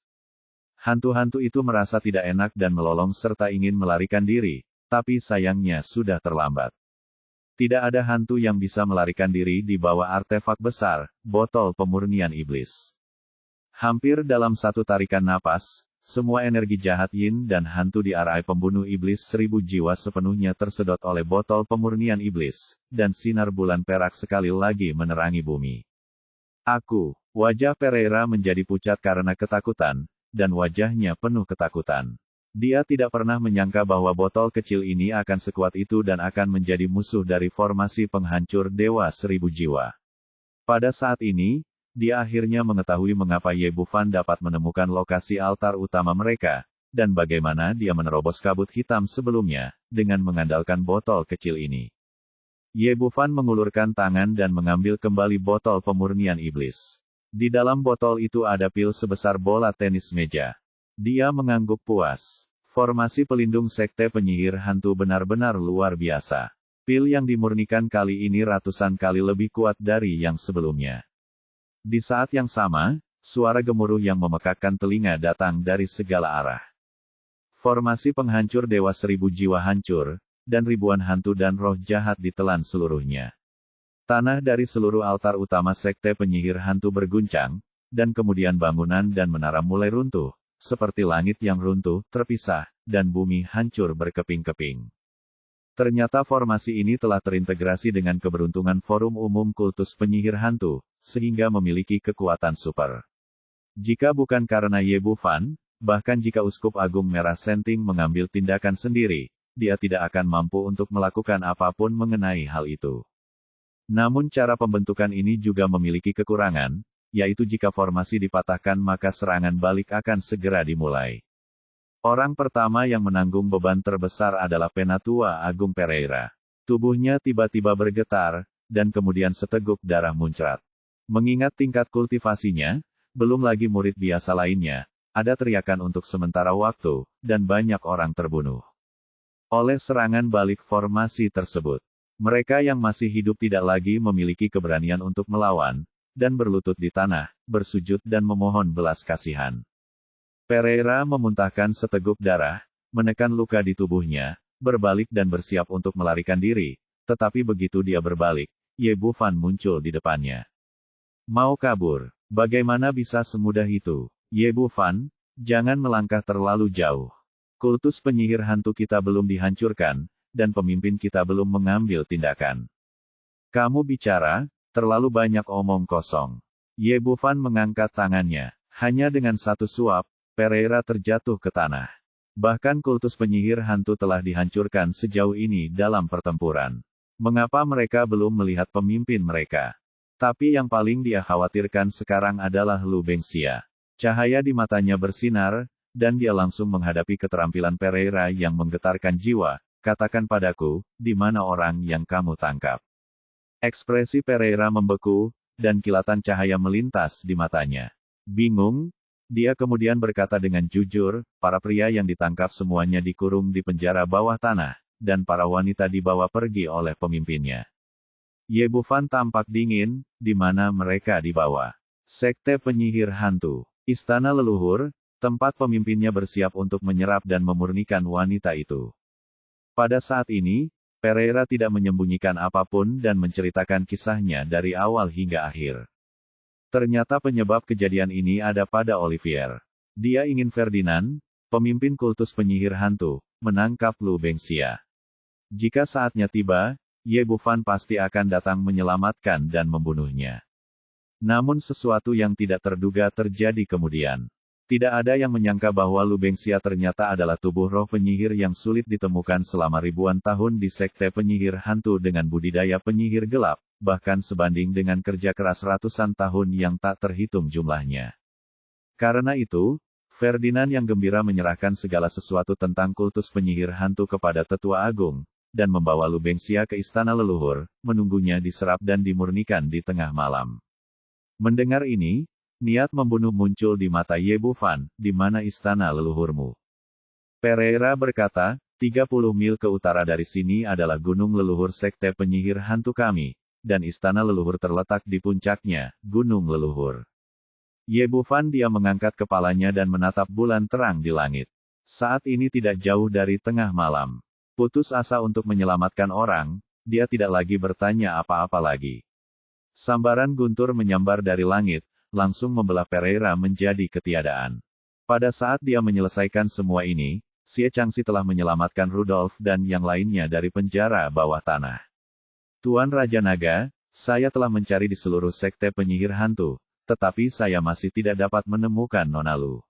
Hantu-hantu itu merasa tidak enak dan melolong serta ingin melarikan diri, tapi sayangnya sudah terlambat. Tidak ada hantu yang bisa melarikan diri di bawah artefak besar, botol pemurnian iblis. Hampir dalam satu tarikan napas, semua energi jahat yin dan hantu di arai pembunuh iblis 1000 jiwa sepenuhnya tersedot oleh botol pemurnian iblis, dan sinar bulan perak sekali lagi menerangi bumi. Wajah Pereira menjadi pucat karena ketakutan, dan wajahnya penuh ketakutan. Dia tidak pernah menyangka bahwa botol kecil ini akan sekuat itu dan akan menjadi musuh dari formasi penghancur Dewa 1000 jiwa. Pada saat ini, dia akhirnya mengetahui mengapa Ye Bufan dapat menemukan lokasi altar utama mereka, dan bagaimana dia menerobos kabut hitam sebelumnya, dengan mengandalkan botol kecil ini. Ye Bufan mengulurkan tangan dan mengambil kembali botol pemurnian iblis. Di dalam botol itu ada pil sebesar bola tenis meja. Dia mengangguk puas. Formasi pelindung sekte penyihir hantu benar-benar luar biasa. Pil yang dimurnikan kali ini ratusan kali lebih kuat dari yang sebelumnya. Di saat yang sama, suara gemuruh yang memekakkan telinga datang dari segala arah. Formasi penghancur Dewa 1000 jiwa hancur, dan ribuan hantu dan roh jahat ditelan seluruhnya. Tanah dari seluruh altar utama sekte penyihir hantu berguncang, dan kemudian bangunan dan menara mulai runtuh, seperti langit yang runtuh, terpisah, dan bumi hancur berkeping-keping. Ternyata formasi ini telah terintegrasi dengan keberuntungan forum umum kultus penyihir hantu, sehingga memiliki kekuatan super. Jika bukan karena Ye Bufan, bahkan jika Uskup Agung Merah Senting mengambil tindakan sendiri, dia tidak akan mampu untuk melakukan apapun mengenai hal itu. Namun cara pembentukan ini juga memiliki kekurangan, yaitu jika formasi dipatahkan maka serangan balik akan segera dimulai. Orang pertama yang menanggung beban terbesar adalah Penatua Agung Pereira. Tubuhnya tiba-tiba bergetar, dan kemudian seteguk darah muncrat. Mengingat tingkat kultivasinya, belum lagi murid biasa lainnya, ada teriakan untuk sementara waktu, dan banyak orang terbunuh oleh serangan balik formasi tersebut. Mereka yang masih hidup tidak lagi memiliki keberanian untuk melawan, dan berlutut di tanah, bersujud dan memohon belas kasihan. Pereira memuntahkan seteguk darah, menekan luka di tubuhnya, berbalik dan bersiap untuk melarikan diri, tetapi begitu dia berbalik, Ye Bufan muncul di depannya. Mau kabur? Bagaimana bisa semudah itu? Ye Bufan, jangan melangkah terlalu jauh. Kultus penyihir hantu kita belum dihancurkan, dan pemimpin kita belum mengambil tindakan. Kamu bicara, terlalu banyak omong kosong. Ye Bufan mengangkat tangannya. Hanya dengan satu suap, Pereira terjatuh ke tanah. Bahkan kultus penyihir hantu telah dihancurkan sejauh ini dalam pertempuran. Mengapa mereka belum melihat pemimpin mereka? Tapi yang paling dia khawatirkan sekarang adalah Lu Bengxia. Cahaya di matanya bersinar, dan dia langsung menghadapi keterampilan Pereira yang menggetarkan jiwa. Katakan padaku, di mana orang yang kamu tangkap? Ekspresi Pereira membeku, dan kilatan cahaya melintas di matanya. Bingung, dia kemudian berkata dengan jujur, para pria yang ditangkap semuanya dikurung di penjara bawah tanah, dan para wanita dibawa pergi oleh pemimpinnya. Ye Bufan tampak dingin, di mana mereka dibawa. Sekte penyihir hantu. Istana leluhur, tempat pemimpinnya bersiap untuk menyerap dan memurnikan wanita itu. Pada saat ini, Pereira tidak menyembunyikan apapun dan menceritakan kisahnya dari awal hingga akhir. Ternyata penyebab kejadian ini ada pada Olivier. Dia ingin Ferdinand, pemimpin kultus penyihir hantu, menangkap Lu Bengxia. Jika saatnya tiba, Ye Bufan pasti akan datang menyelamatkan dan membunuhnya. Namun sesuatu yang tidak terduga terjadi kemudian. Tidak ada yang menyangka bahwa Lu Bengxia ternyata adalah tubuh roh penyihir yang sulit ditemukan selama ribuan tahun di sekte penyihir hantu dengan budidaya penyihir gelap, bahkan sebanding dengan kerja keras ratusan tahun yang tak terhitung jumlahnya. Karena itu, Ferdinand yang gembira menyerahkan segala sesuatu tentang kultus penyihir hantu kepada Tetua Agung, dan membawa Lu Bengxia ke istana leluhur, menunggunya diserap dan dimurnikan di tengah malam. Mendengar ini, niat membunuh muncul di mata Ye Bufan, di mana istana leluhurmu? Pereira berkata, 30 mil ke utara dari sini adalah gunung leluhur sekte penyihir hantu kami, dan istana leluhur terletak di puncaknya, gunung leluhur. Ye Bufan dia mengangkat kepalanya dan menatap bulan terang di langit. Saat ini tidak jauh dari tengah malam. Putus asa untuk menyelamatkan orang, dia tidak lagi bertanya apa-apa lagi. Sambaran guntur menyambar dari langit, langsung membelah Pereira menjadi ketiadaan. Pada saat dia menyelesaikan semua ini, Xie Changxi telah menyelamatkan Rudolf dan yang lainnya dari penjara bawah tanah. Tuan Raja Naga, saya telah mencari di seluruh sekte penyihir hantu, tetapi saya masih tidak dapat menemukan Nona Lu.